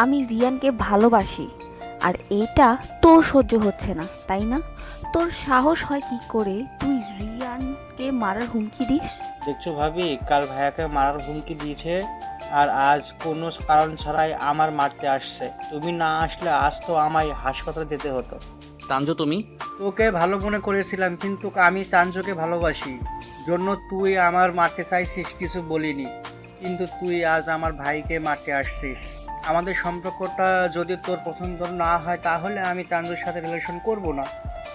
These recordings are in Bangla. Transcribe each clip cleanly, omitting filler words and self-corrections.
আমি রিয়ানকে ভালোবাসি, আর এইটা তোর সহ্য হচ্ছে না, তাই না? তোর সাহস হয় কি করে তুই রিয়ানকে মারার হুমকি দিস? দেখছো ভাবি, কাল ভাইয়াকে মারার হুমকি দিয়েছে, আর আজ কোনো কারণ ছাড়াই আমার মারতে আসছে। তুমি না আসলে আজ তো আমায় হাসপাতালে যেতে হতো। তানজু তুমি? তোকে ভালো মনে করেছিলাম, কিন্তু আমি তাঞ্জুকে ভালোবাসি জন্য তুই আমার মারতে চাইছিস, কিছু বলিনি। কিন্তু তুই আজ আমার ভাইকে মারতে আসছিস। আমাদের সম্পর্কটা যদি তোর পছন্দ না হয় তাহলে আমি তাঞ্জুর সাথে রিলেশন করব না।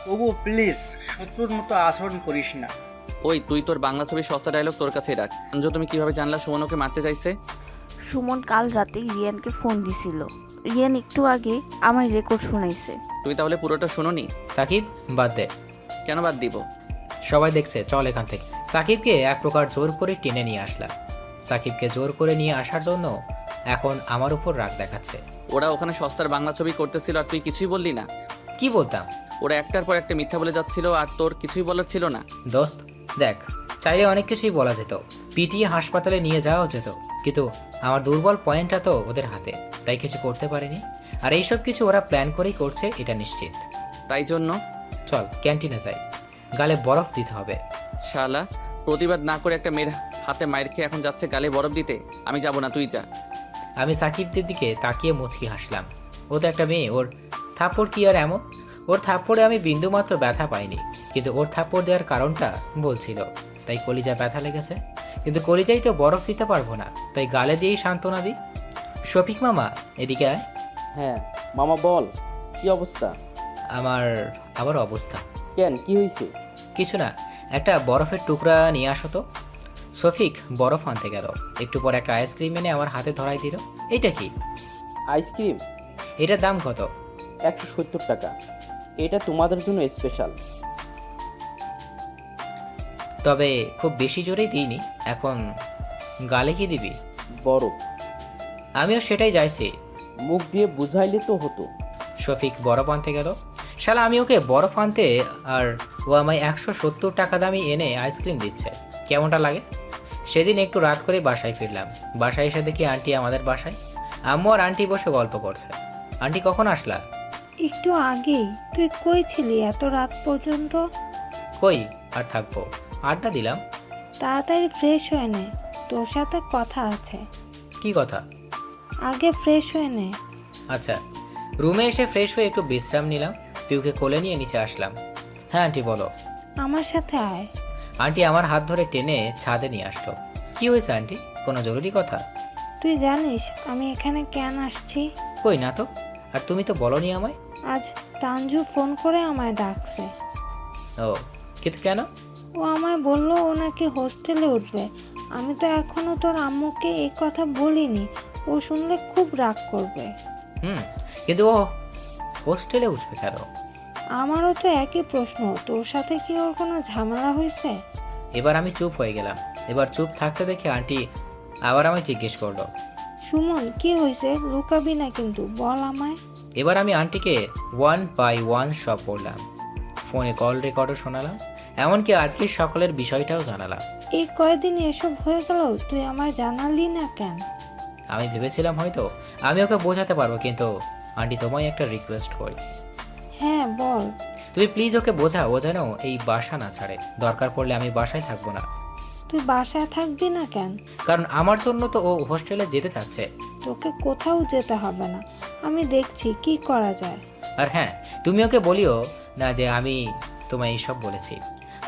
তবু প্লিজ শত্রুর মতো আচরণ করিস না। ওই তুই তোর বাংলা ছবির সস্তা ডায়লগ তোর কাছেই রাখ। তানজু তুমি কিভাবে জানলা সুমন ওকে মারতে চাইছে? সুমন কাল রাতে রিয়ানকে ফোন দিছিল। রিয়ান একটু আগে আমার রেকর্ড শুনাইছে। তুই তাহলে পুরোটা শুনোনি? সাকিব, বাদ দে। কেন বাদ দিব? সবাই দেখছে, চল এখান থেকে। সাকিবকে এক প্রকার জোর করে টেনে নিয়ে আসলাম। সাকিবকে জোর করে নিয়ে আসার জন্য এখন আমার উপর রাগ দেখাচ্ছে। ওরা ওখানে সস্তার বাংলা ছবি করতেছিল আর তুই কিছুই বললি না? কি বলতাম? ওরা একটার পর একটা মিথ্যা বলে যাচ্ছিল আর তোর কিছুই বলার ছিল না? দোস্ত দেখ, চাইলে অনেক কিছুই বলা যেত, পিটিয়ে হাসপাতালে নিয়ে যাওয়াও যেত, কিন্তু আমার দুর্বল পয়েন্টটা তো ওদের হাতে, তাই কিছু করতে পারিনি। আর এইসব কিছু ওরা প্ল্যান করেই করছে, এটা নিশ্চিত। তাই জন্য চল ক্যান্টিনে যাই, গালে বরফ দিতে হবে। শালা, প্রতিবাদ না করে একটা মেয়ের হাতে মায়ের খেয়ে এখন যাচ্ছে গালে বরফ দিতে। আমি যাব না, তুই যা। আমি সাকিবদের দিকে তাকিয়ে মুচকি হাসলাম। ও তো একটা মেয়ে, ওর থাপ্পড় কি আর এমন? ওর থাপ্পড়ে আমি বিন্দুমাত্র ব্যথা পাইনি, কিন্তু ওর থাপ্পড় দেওয়ার কারণটা বলছিল, তাই কলিজায় ব্যথা লেগেছে। কিন্তু কলিজায় তো বরফ দিতে পারবো না, তাই গালে দিয়েই সান্ত্বনা দিই। শফিক মামা, এদিকে আয়। হ্যাঁ মামা বল, কি অবস্থা? আমার আবার অবস্থা। কেন, কি হয়েছে? কিছু না, একটা বরফের টুকরা নিয়ে আসো তো। শফিক বরফ আনতে গেল, একটু পর একটা আইসক্রিম এনে আমার হাতে ধরাই দিল। এইটা কি? আইসক্রিম? এটার দাম কত? 170 টাকা। এটা তোমাদের জন্য স্পেশাল। তবে খুব বেশি জোরেই দিইনি। এখন গালে কি দিবি? বরফ। আমিও সেটাই চাইছি। মুখ দিয়ে বুঝাইলে তো হতো। শফিক বরফ আনতে গেল। শালা আমি ওকে বরফ আনতে আর ও আমায় 170 টাকা দামি এনে আইসক্রিম দিচ্ছে, কেমনটা লাগে? সেদিন একটু রাত করে বাসায় ফিরলাম। বাসায় এসে দেখি আন্টি আমাদের বাসায়। আম্মু আর আন্টি বসে গল্প করছে। আন্টি কখন আসলা? একটু আগেই। তুই কই ছিলি এত রাত পর্যন্ত? কই আর থাকবো, আড্ডা দিলাম। তাড়াতাড়ি ফ্রেশ হয়ে নে, তোর সাথে কথা আছে। কি কথা? আগে ফ্রেশ হয়ে নে। আচ্ছা। রুমে এসে ফ্রেশ হয়ে একটু বিশ্রাম নিলাম। পিউকে কোলে নিয়ে নিচে আসলাম। হ্যাঁ আন্টি বলো। আমার সাথে আয়। আন্টি আমার হাত ধরে টেনে ছাদে নিয়ে আসলো। কি হয়েছে আন্টি, কোনো জরুরি কথা? তুই জানিস আমি এখানে কেন আসছি? কই না তো। আর তুমি তো বলনি আমায়। আজ তানজু ফোন করে আমায় ডাকছে। ও, কিন্তু কেন? ও আমায় বলল ও নাকি হোস্টেলে উঠবে। আমি তো এখনো তোর আম্মুকে এই কথা বলিনি, ও শুনলে খুব রাগ করবে। কিন্তু ও হোস্টেলে উঠবে কেন? আমারও তো একই প্রশ্ন, তোর সাথে কি ওর কোনো ঝামেলা হয়েছে? এবার আমি চুপ হয়ে গেলাম। এবার চুপ থাকতে দেখে আন্টি আবার আমায় জিজ্ঞেস করলো। সুমন কি হয়েছে, লুকাবি না কিন্তু, বল আমায়। এবার আমি আন্টিকে 1 বাই 1 সব বললাম। ফোনে কল রেকর্ডও শোনালাম, এমনকি আজকে সকলের বিষয়টাও জানালাম। এই কয়দিন এসব হয়ে গেল, তুই আমায় জানালি না কেন? আমি ভেবেছিলাম হয়তো আমি ওকে বোঝাতে পারবো, কিন্তু আন্টি তোমায় একটা রিকোয়েস্ট করি। হ্যাঁ বল। তুমি প্লিজ ওকে বোঝাও, ও যেন এই বাসা না ছাড়ে। দরকার পড়লে আমি বাসায় থাকবো না। তুই বাসায় থাকবি না কেন? কারণ আমার জন্য তো ও হোস্টেলে যেতে চাচ্ছে। তোকে কোথাও যেতে হবে না, আমি দেখছি কি করা যায়। আর হ্যাঁ, তুমি ওকে বলিও না যে আমি তোমায় এইসব বলেছি।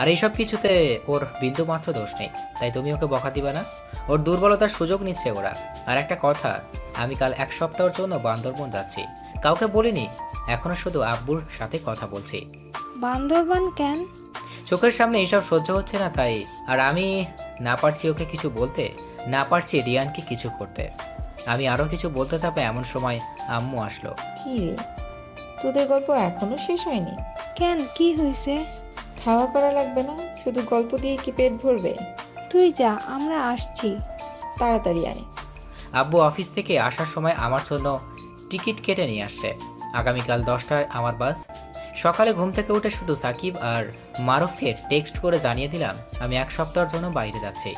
আর এইসব কিছুতে ওর বিন্দু মাত্র দোষ নেই, তাই তুমি ওকে বকা দিবে না। ওর দুর্বলতার সুযোগ নিচ্ছে ওরা। আর একটা কথা, আমি কাল 1 সপ্তাহের জন্য বান্দরবন যাচ্ছি। কাউকে বলিনি, এখনো শুধু আব্বুর সাথে কথা বলছি। বান্দরবান কেন? চোখের সামনে এইসব সহ্য হচ্ছে না তাই। আর আমি না পারছি ওকে কিছু বলতে, না পারছি রিয়ানকে কিছু করতে। আমি আরও কিছু বলতে চাপে এমন সময় আম্মু আসলো। কি রে, তোদের গল্প এখনো শেষ হয়নি? কেন, কি হয়েছে? খাওয়া করা লাগবে না, শুধু গল্প দিয়ে কি পেট ভরবে? তুই যা, আমরা আসছি। তাড়াতাড়ি আয়। আব্বু অফিস থেকে আসার সময় আমার জন্য টিকিট কেটে নিয়ে আসছে। আগামীকাল 10টায় আমার বাস। সকালে ঘুম থেকে উঠে শুধু সাকিব আর মারুফকে টেক্সট করে জানিয়ে দিলাম আমি 1 সপ্তাহের জন্য বাইরে যাচ্ছি।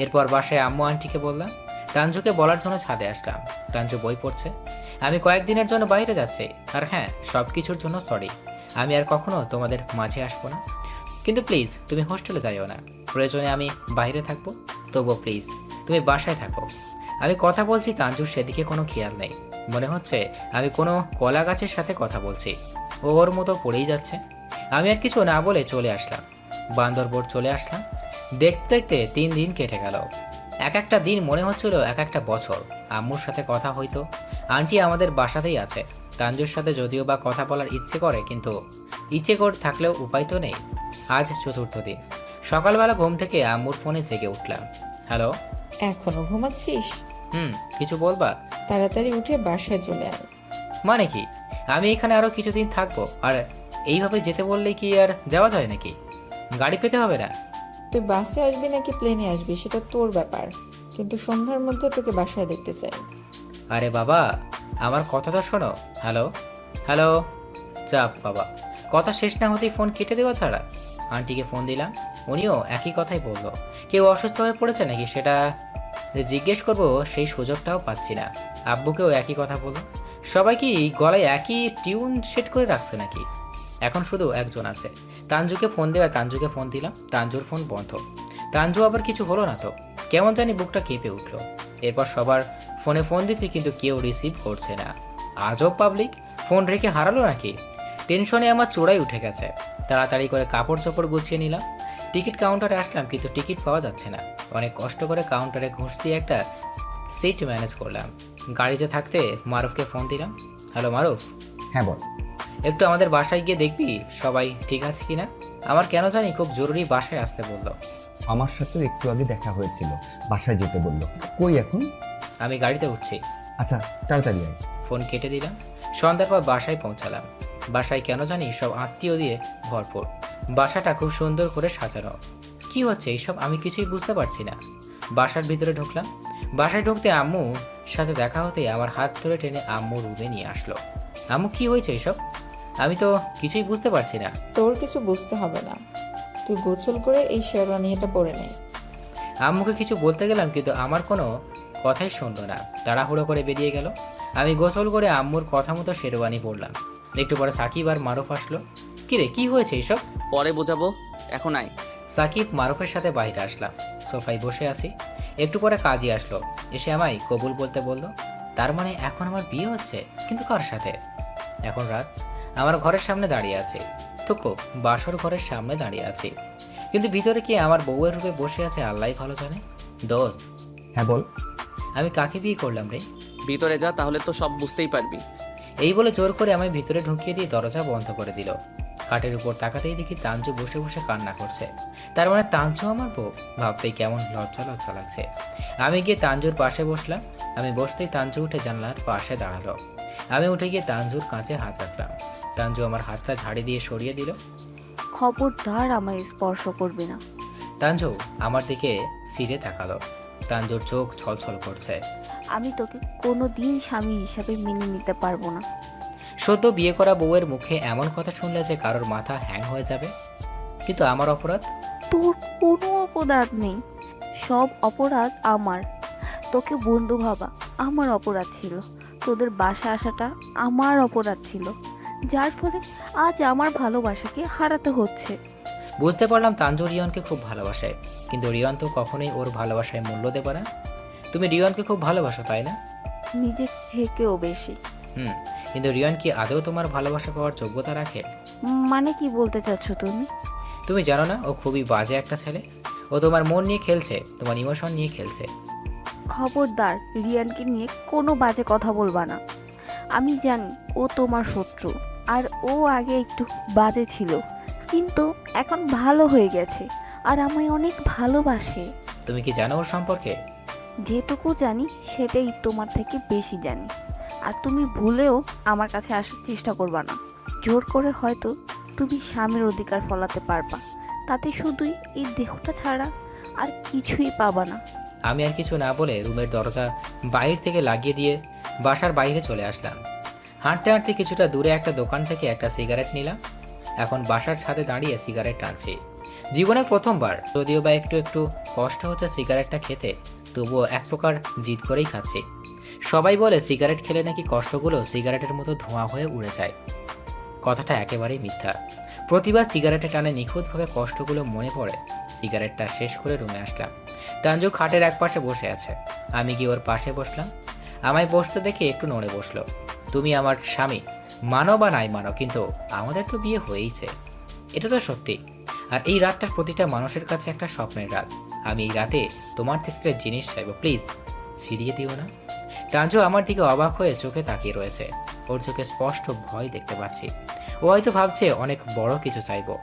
এরপর বাসায় আম্মু আন্টিকে বললাম। তাঞ্জুকে বলার জন্য ছাদে আসলাম। তাঞ্জু বই পড়ছে। আমি কয়েকদিনের জন্য বাইরে যাচ্ছি। আর হ্যাঁ, সব কিছুর জন্য সরি। আমি আর কখনো তোমাদের মাঝে আসবো না। কিন্তু প্লিজ তুমি হোস্টেলে যাইও না। প্রয়োজনে আমি বাইরে থাকবো, তবুও প্লিজ তুমি বাসায় থাকো। আমি কথা বলছি, তাঞ্জুর সেদিকে কোনো খেয়াল নেই। মনে হচ্ছে আমি কোনো কলা গাছের সাথে কথা বলছি। ও ওর মতো পড়েই যাচ্ছে। আমি আর কিছু না বলে চলে আসলাম। বান্দরবোর্ড চলে আসলাম। দেখতে দেখতে 3 দিন কেটে গেল। এক একটা দিন মনে হচ্ছিল এক একটা বছর। আম্মুর সাথে কথা হইতো। আন্টি আমাদের বাসাতেই আছে। তাঞ্জুর সাথে যদিও বা কথা বলার ইচ্ছে করে, কিন্তু ইচ্ছে করে থাকলেও উপায় তো নেই। আজ 4র্থ দিন। সকালবেলা ঘুম থেকে আম্মুর ফোনে জেগে উঠলাম। হ্যালো। এখনো ঘুমাচ্ছিস? কিছু বলবা? তাড়াতাড়ি উঠে বাসায় চলে আয়। মানে কি? আমি এখানে আরো কিছুদিন থাকবো, আর এইভাবে যেতে বললে কি আর যাওয়া যায় নাকি? গাড়ি পেতে হবে না? তুই বাসে আসবি নাকি প্লেনে আসবি সেটা তোর ব্যাপার, কিন্তু সন্ধ্যার মধ্যে তোকে বাসায় দেখতে চাই। আরে বাবা, আমার কথাটা শোনো। Hello hello. চাপ বাবা, কথা শেষ না হতেই ফোন কেটে দেওয়া ছাড়া। আন্টিকে ফোন দিলাম, উনিও একই কথাই বললো। কেউ অসুস্থ হয়ে পড়েছে নাকি সেটা যে জিজ্ঞেস করবো সেই সুযোগটাও পাচ্ছি না। আব্বুকেও একই কথা বললো। সবাই কি গলায় একই টিউন সেট করে রাখছে নাকি? এখন শুধু একজন আছে। তাঞ্জুকে ফোন দেওয়া, তাঞ্জুকে ফোন দিলাম। তাঞ্জুর ফোন বন্ধ। তাঞ্জু আবার কিছু হলো না তো? কেমন জানি বুকটা কেঁপে উঠলো। এরপর সবার ফোনে ফোন দিচ্ছি, কিন্তু কেউ রিসিভ করছে না। আজব পাবলিক, ফোন রেখে হারালো নাকি? টেনশনে আমার চোরাই উঠে গেছে। তাড়াতাড়ি করে কাপড় চোপড় গুছিয়ে নিলাম। টিকিট কাউন্টারে আসলাম, কিন্তু টিকিট পাওয়া যাচ্ছে না। অনেক কষ্ট করে কাউন্টারে ঘুষ দিয়ে একটা সিট ম্যানেজ করলাম। গাড়িতে থাকতে মারুফকে ফোন দিলাম। হ্যালো মারুফ, হ্যাঁ বল। একটু আমাদের বাসায় গিয়ে দেখবি সবাই ঠিক আছে কিনা? আমার কেন জানি খুব জরুরি বাসায় আসতে বললো। আমার সাথেও একটু আগে দেখা হয়েছিল, বাসায় যেতে বললো। কই এখন? আমি গাড়িতে উঠছি। আচ্ছা তাড়াতাড়ি আয়। ফোন কেটে দিলাম। সন্ধ্যার পর বাসায় পৌঁছালাম। বাসায় কেন জানি সব আত্মীয় দিয়ে ভরপুর। বাসাটা খুব সুন্দর করে সাজানো। কি হচ্ছে এইসব আমি কিছুই বুঝতে পারছি না। বাসার ভিতরে ঢুকলাম। বাসায় ঢুকতে আম্মু সাথে দেখা হতেই আমার হাত ধরে টেনে আম্মু রুমে নিয়ে আসলো। আম্মু কি হয়েছে এইসব? আমি তো কিছুই বুঝতে পারছি না। তোর কিছু বুঝতে হবে না, তুই গোসল করে এই শেরওয়ানিটা পরে নে। আম্মুকে কিছু বলতে গেলাম, কিন্তু আমার কোনো কথাই শুনলো না। তাড়াহুড়ো করে বেরিয়ে গেল। আমি গোসল করে আম্মুর কথা মতো শেরওয়ানি পরলাম। একটু পরে সাকিব আর মারুফ আসলো। কিরে কি হয়েছে এইসব? পরে বোঝাবো, এখন আয়। সাকিব মারুফের সাথে বাইরে আসলাম। সোফায় বসে আছি। একটু পরে কাজী আসলো। এসে আমায় কবুল বলতে বলল। তার মানে এখন আমার বিয়ে হচ্ছে, কিন্তু কার সাথে? এখন রাত। আমার ঘরের সামনে দাঁড়িয়ে আছে। তোকো বাসর ঘরের সামনে দাঁড়িয়ে আছে, কিন্তু ভিতরে কি আমার বউয়ের রূপে বসে আছে আল্লাহই ভালো জানে। দোস্ত, হ্যাঁ বল। আমি কাকে বিয়ে করলাম রে? ভিতরে যা, তাহলে তো সব বুঝতেই পারবি। এই বলে জোর করে আমায় ভিতরে ঢুকিয়ে দিয়ে দরজা বন্ধ করে দিল। কাঠের উপর তাকাতেই দেখি তাঞ্জু বসে বসে কান্না করছে। তার মানে তাঞ্জু আমার বউ? ভাবতেই কেমন লজ্জা লজ্জা লাগছে। আমি গিয়ে তাঞ্জুর পাশে বসলাম। আমি বসতেই তাঞ্জু উঠে জানলার পাশে দাঁড়ালো। আমি উঠে গিয়ে তাঞ্জুর কাঁচে হাত রাখলাম। তাঞ্জু আমার হাতটা ঝাড়ি দিয়ে সরিয়ে দিল। খবরদার আমায় স্পর্শ করবে না। তাঞ্জু আমার দিকে ফিরে তাকালো। তাঞ্জুর চোখ ছলছল করছে। আমি তোকে কোনো দিন স্বামী হিসাবে মেনে নিতে পারবো না। সদ্য বিয়ে করা বউয়ের মুখে এমন কথা শুনলে যে কারোর মাথা হ্যাং হয়ে যাবে। কিন্তু আমার অপরাধ? তোর কোনো অপরাধ নেই, সব অপরাধ আমার। তোকে বন্ধু ভাবা আমার অপরাধ ছিল। তোদের বাসা আসাটা আমার অপরাধ ছিল, যার ফলে আজ আমার ভালোবাসাকে হারাতে হচ্ছে। বুঝতে পারলাম তাঞ্জু রিয়নকে খুব ভালোবাসে, কিন্তু রিয়ন তো কখনোই ওর ভালোবাসায় মূল্য দেবে না। তুমি রিয়নকে খুব ভালোবাসো তাই না? নিজের থেকেও বেশি। কিন্তু রিয়ন কি আদৌ তোমার ভালোবাসা পাওয়ার যোগ্যতা রাখে? মানে কি বলতে চাচ্ছ তুমি? তুমি জানো না ও খুবই বাজে একটা ছেলে। ও তোমার মন নিয়ে খেলছে, তোমার ইমোশন নিয়ে খেলছে। খবরদার রিয়ানকে নিয়ে কোনো বাজে কথা বলবা না। আমি জানি ও তোমার শত্রু, আর ও আগে একটু বাজে ছিল, কিন্তু এখন ভালো হয়ে গেছে আর আমায় অনেক ভালোবাসে। তুমি কি জানো ওর সম্পর্কে? যেটুকু জানি সেটাই তোমার থেকে বেশি জানি। আর তুমি ভুলেও আমার কাছে আসার চেষ্টা করবা না। জোর করে হয়তো তুমি স্বামীর অধিকার ফলাতে পারবা, তাতে শুধুই এই দেহটা ছাড়া আর কিছুই পাবা না। আমি আর কিছু না বলে রুমের দরজা বাইরে থেকে লাগিয়ে দিয়ে বাসার বাইরে চলে আসলাম। হাঁটতে হাঁটতে কিছুটা দূরে একটা দোকান থেকে একটা সিগারেট নিলাম। এখন বাসার ছাদে দাঁড়িয়ে সিগারেট টানছি। জীবনে প্রথমবার, যদিও বা একটু একটু কষ্ট হচ্ছে সিগারেটটা খেতে, তবুও এক প্রকার জিদ করেই খাচ্ছি। সবাই বলে সিগারেট খেলে নাকি কষ্টগুলো সিগারেটের মতো ধোঁয়া হয়ে উড়ে যায়। কথাটা একেবারেই মিথ্যা। প্রতিবার সিগারেটে টানে নিখুঁতভাবে কষ্টগুলো মনে পড়ে। সিগারেটটা শেষ করে রুমে আসলাম। তানজু খাটের এক পাশে বসে আছে। আমি গিয়ে ওর পাশে বসলাম। আমায় বসতে দেখে একটু নড়ে বসলো। তুমি আমার স্বামী, মানো বা নাই মানো, কিন্তু আমাদের তো বিয়ে হয়েইছে, এটা তো সত্যি। আর এই রাতটা প্রতিটা মানুষের কাছে একটা স্বপ্নের রাত। আমি এই রাতে তোমার থেকে একটা জিনিস চাইবো, প্লিজ ফিরিয়ে দিও না। তানজু আমার দিকে অবাক হয়ে চোখে তাকিয়ে রয়েছে। ওর চোখে স্পষ্ট ভয় দেখতে পাচ্ছি। ও হয়তো ভাবছে অনেক বড় কিছু চাইবো।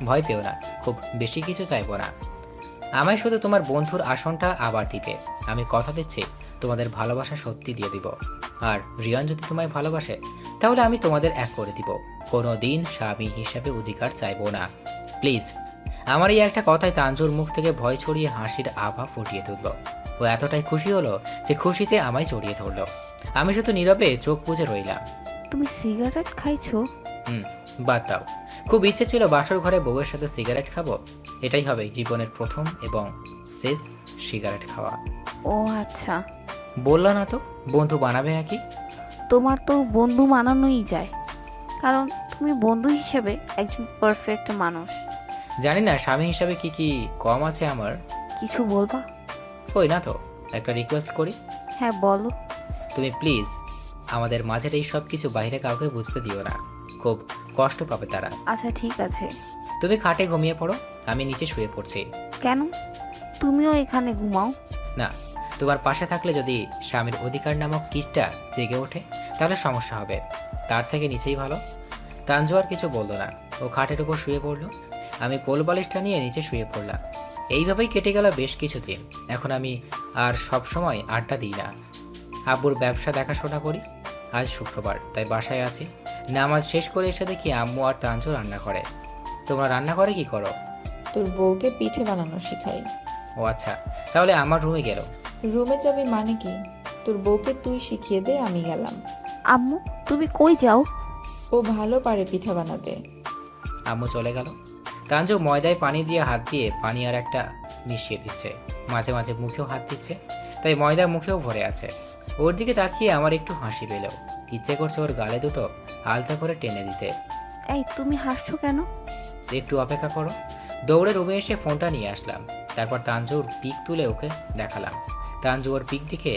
ভয় পেও না, খুব বেশি কিছু চাইবো না। আমায় শুধু তোমার বন্ধুর আসনটা আবার দিতে। আমি কথা দিচ্ছি তোমাদের ভালোবাসা সত্যি দিয়ে দিব। আর রিয়ান যদি তোমায় ভালোবাসে তাহলে আমি তোমাদের এক করে দিব। কোনো দিন স্বামী হিসাবে অধিকার চাইবো না, প্লিজ। আমার এই একটা কথায় তানজুর মুখ থেকে ভয় ছড়িয়ে হাসির আভা ফুটিয়ে তুলল। ও এতটাই খুশি হলো যে খুশিতে আমায় জড়িয়ে ধরল। আমি শুধু নীরবে চোখ বুজে রইলাম। তুমি সিগারেট খাইছো? বাদ দাও। খুব ইচ্ছে ছিল বাসর ঘরে বউয়ের সাথে সিগারেট খাবো। এটাই হবে জীবনের প্রথম এবং শেষ সিগারেট খাওয়া। ও আচ্ছা। বললা না তো বন্ধু বানাবে নাকি? তোমার তো বন্ধু মানানোই যায়, কারণ তুমি বন্ধু হিসেবে একজন পারফেক্ট মানুষ। জানি না স্বামী হিসাবে কি কি কম আছে আমার। কিছু বলবা? কই না তো, একটা রিকোয়েস্ট করি। হ্যাঁ বলো। তুমি প্লিজ আমাদের মাঝের এই সব কিছু বাইরে কাউকে বুঝতে দিও না, খুব কষ্ট পাবে তারা। আচ্ছা ঠিক আছে। তুমি খাটে ঘুমিয়ে পড়ো, আমি নিচে শুয়ে পড়ছি। কেন? তুমিও এখানে ঘুমাও। না, তোমার পাশে থাকলে যদি স্বামীর অধিকার নামক কিসটা জেগে ওঠে তাহলে সমস্যা হবে। তার থেকে নিচেই ভালো। তানজু আর কিছু বললো না। ও খাটের উপর শুয়ে পড়লো। আমি কোল বালিশটা নিয়ে নিচে শুয়ে পড়লাম। এইভাবেই কেটে গেল বেশ কিছুদিন। এখন আমি আর সব সময় আড্ডা দিই না। আব্বুর ব্যবসা দেখাশোনা করি। আজ শুক্রবার, তাই বাসায় আছি। নামাজ শেষ করে এসে দেখি আম্মু আর তানজু রান্না করে। তোমরা রান্না করে কি করো? তোর বউকে পিঠে বানানো শিখাই। ও আচ্ছা, তাহলে আমার রুমে গেল। রুমে যাবি মানে কি? তোর বউকে তুই শিখিয়ে দে, আমি গেলাম। আম্মু তুমি কই যাও? ও ভালো পারে পিঠা বানাতে। আম্মু চলে গেল। তানজু ময়দায় পানি দিয়ে হাত দিয়ে পানি আর একটা মিশিয়ে দিচ্ছে। মাঝে মাঝে মুখেও হাত দিচ্ছে, তাই ময়দা মুখেও ভরে আছে। ওর দিকে তাকিয়ে আমার একটু হাসি পেল। ইচ্ছে করছে ওর গালে দুটো আলতা করে টেনে দিতে। এই তুমি হাসছো কেন? একটু অপেক্ষা করো। দৌড়ে রুমে এসে ফোনটা নিয়ে আসলাম। তারপর তানজুর পিক তুলে ওকে দেখালাম। তানজু ওর পিক দেখে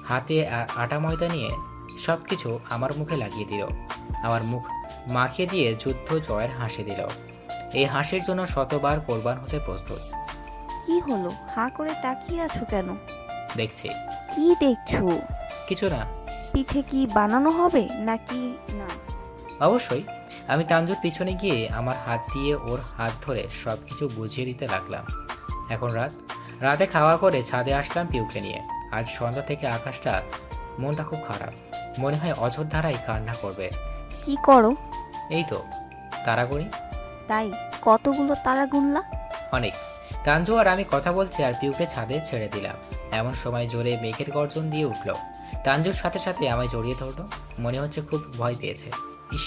হাতে আটা ময়দা নিয়ে সব কিছু আমার মুখে লাগিয়ে দিল। আমার মুখ মাখিয়ে দিয়ে যুদ্ধ জয়ের হাসি দিল। এই হাসির জন্য শতবার কোরবান হতে প্রস্তুত। কি হলো, হাঁ করে তাকিয়ে আছো কেন? দেখছি। কি দেখছো? কিছু না। পিঠে কি বানানো হবে নাকি না? অবশ্যই। আমি তানজুর পিছনে গিয়ে আমার হাত দিয়ে ওর হাত ধরে সব কিছু বুঝিয়ে দিতে লাগলাম। এখন রাতে খাওয়া করে ছাদে আসলাম পিউকে নিয়ে। আজ সন্ধ্যা থেকে আকাশটা, মনটা খুব খারাপ। মনে হয় অঝোর ধারায় কান্না করবে। কি করো? এই তো তারা গুনি। তাই কতগুলো তারা গুনলা? অনেক। তানজু আর আমি কথা বলছি আর পিউকে ছাদে ছেড়ে দিলাম। এমন সময় জোরে মেঘের গর্জন দিয়ে উঠল। তানজুর সাথে সাথে আমায় জড়িয়ে ধরলো। মনে হচ্ছে খুব ভয় পেয়েছে। ইস,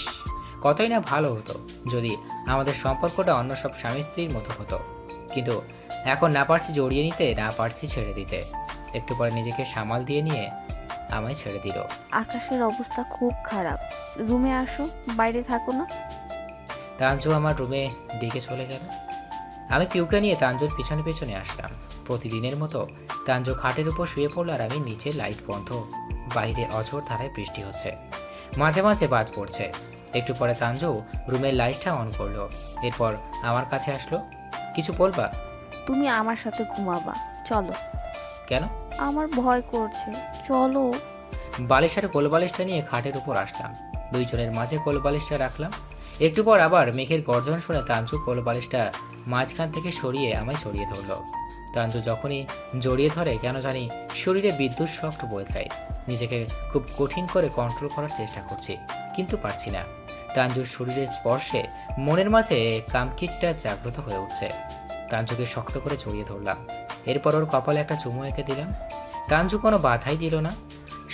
কতই না ভালো হতো যদি আমাদের সম্পর্কটা অন্য সব স্বামী স্ত্রীর মতো হতো। কিন্তু এখন না পারছি জড়িয়ে নিতে, না পারছি ছেড়ে দিতে। একটু পরে নিজেকে সামাল দিয়ে নিয়ে আমায় ছেড়ে দিল। আকাশের অবস্থা খুব খারাপ, রুমে আসো, বাইরে থাকো না। তানজু আমার রুমে ডেকে চলে গেল। আমি পিউকে নিয়ে তানজুর পিছনে পিছনে আসলাম। প্রতিদিনের মতো তানজু খাটের উপর শুয়ে পড়ল আর আমি নিচে লাইট বন্ধ। বাইরে অঝোর ধারায় বৃষ্টি হচ্ছে, মাঝে মাঝে বাজ পড়ছে। একটু পরে তানজু রুমের লাইটটা অন করলো। এরপর আমার কাছে আসলো। কিছু বলবা? তুমি আমার সাথে ঘুমাবা, চলো। কেন? আমার ভয় করছে, চলো। বালিশ আর কোলবালিশটা নিয়ে খাটের উপর আসলাম। দুইজনের মাঝে কোলবালিশটা রাখলাম। একটু পর আবার মেঘের গর্জন শুনে তানজু কোলবালিশটা মাঝখান থেকে সরিয়ে আমায় জড়িয়ে ধরলো। তানজু যখনই জড়িয়ে ধরে কেন জানি শরীরে বিদ্যুৎ শক্ত বয়ে যায়। নিজেকে খুব কঠিন করে কন্ট্রোল করার চেষ্টা করছি, কিন্তু পারছি না। তানজুর শরীরের স্পর্শে মনের মাঝে কামকিটটা জাগ্রত হয়ে উঠছে। তানজুকে শক্ত করে জড়িয়ে ধরলাম। এরপর ওর কপালে একটা চুমু এঁকে দিলাম। তানজু কোনো বাধাই দিল না।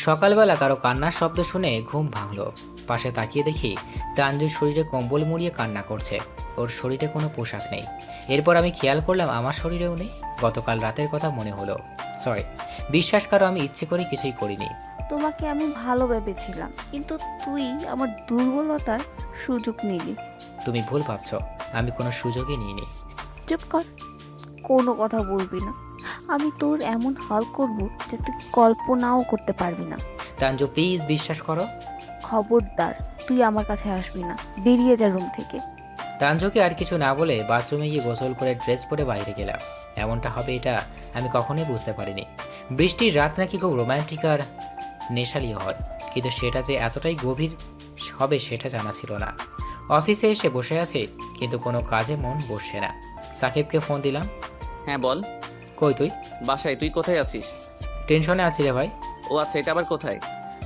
সকালবেলা কারো কান্নার শব্দ শুনে ঘুম ভাঙলো। পাশে তাকিয়ে দেখি তানজুর শরীরে কম্বল মুড়িয়ে কান্না করছে। ওর শরীরে কোনো পোশাক নেই। এরপর আমি খেয়াল করলাম আমার শরীরেও নেই। গতকাল রাতের কথা মনে হলো। সরি, বিশ্বাস করো আমি ইচ্ছে করে কিছুই করিনি। তোমাকে আমি ভালো ভেবেছিলাম, কিন্তু তুই আমার দুর্বলতার সুযোগ নিলি। তুমি ভুল ভাবছো, আমি কোনো সুযোগই নিইনি। চুপ কর, কোনো কথা বলবি না। আমি তোর এমন হাল করব যে তুই কল্পনাও করতে পারবি না। তানজু প্লিজ বিশ্বাস করো। খবরদার, তুই আমার কাছে আসবি না, বেরিয়ে যা রুম থেকে। তানজুকে আর কিছু না বলে বাথরুমে গিয়ে গোসল করে ড্রেস পরে বাইরে গেলাম। এমনটা হবে এটা আমি কখনোই বুঝতে পারিনি। বৃষ্টির রাত নাকি খুব রোমান্টিক আর নেশালীয় হয়, কিন্তু সেটা যে এতটাই গভীর হবে সেটা জানা ছিল না। অফিসে এসে বসে আছে, কিন্তু কোনো কাজে মন বসছে না। সাকিবকে ফোন দিলাম। হ্যাঁ বল। কই তুই? বাসায়। তুই কোথায় আছিস? টেনশনে আছি রে ভাই। ও আচ্ছা, এটা আবার কোথায়?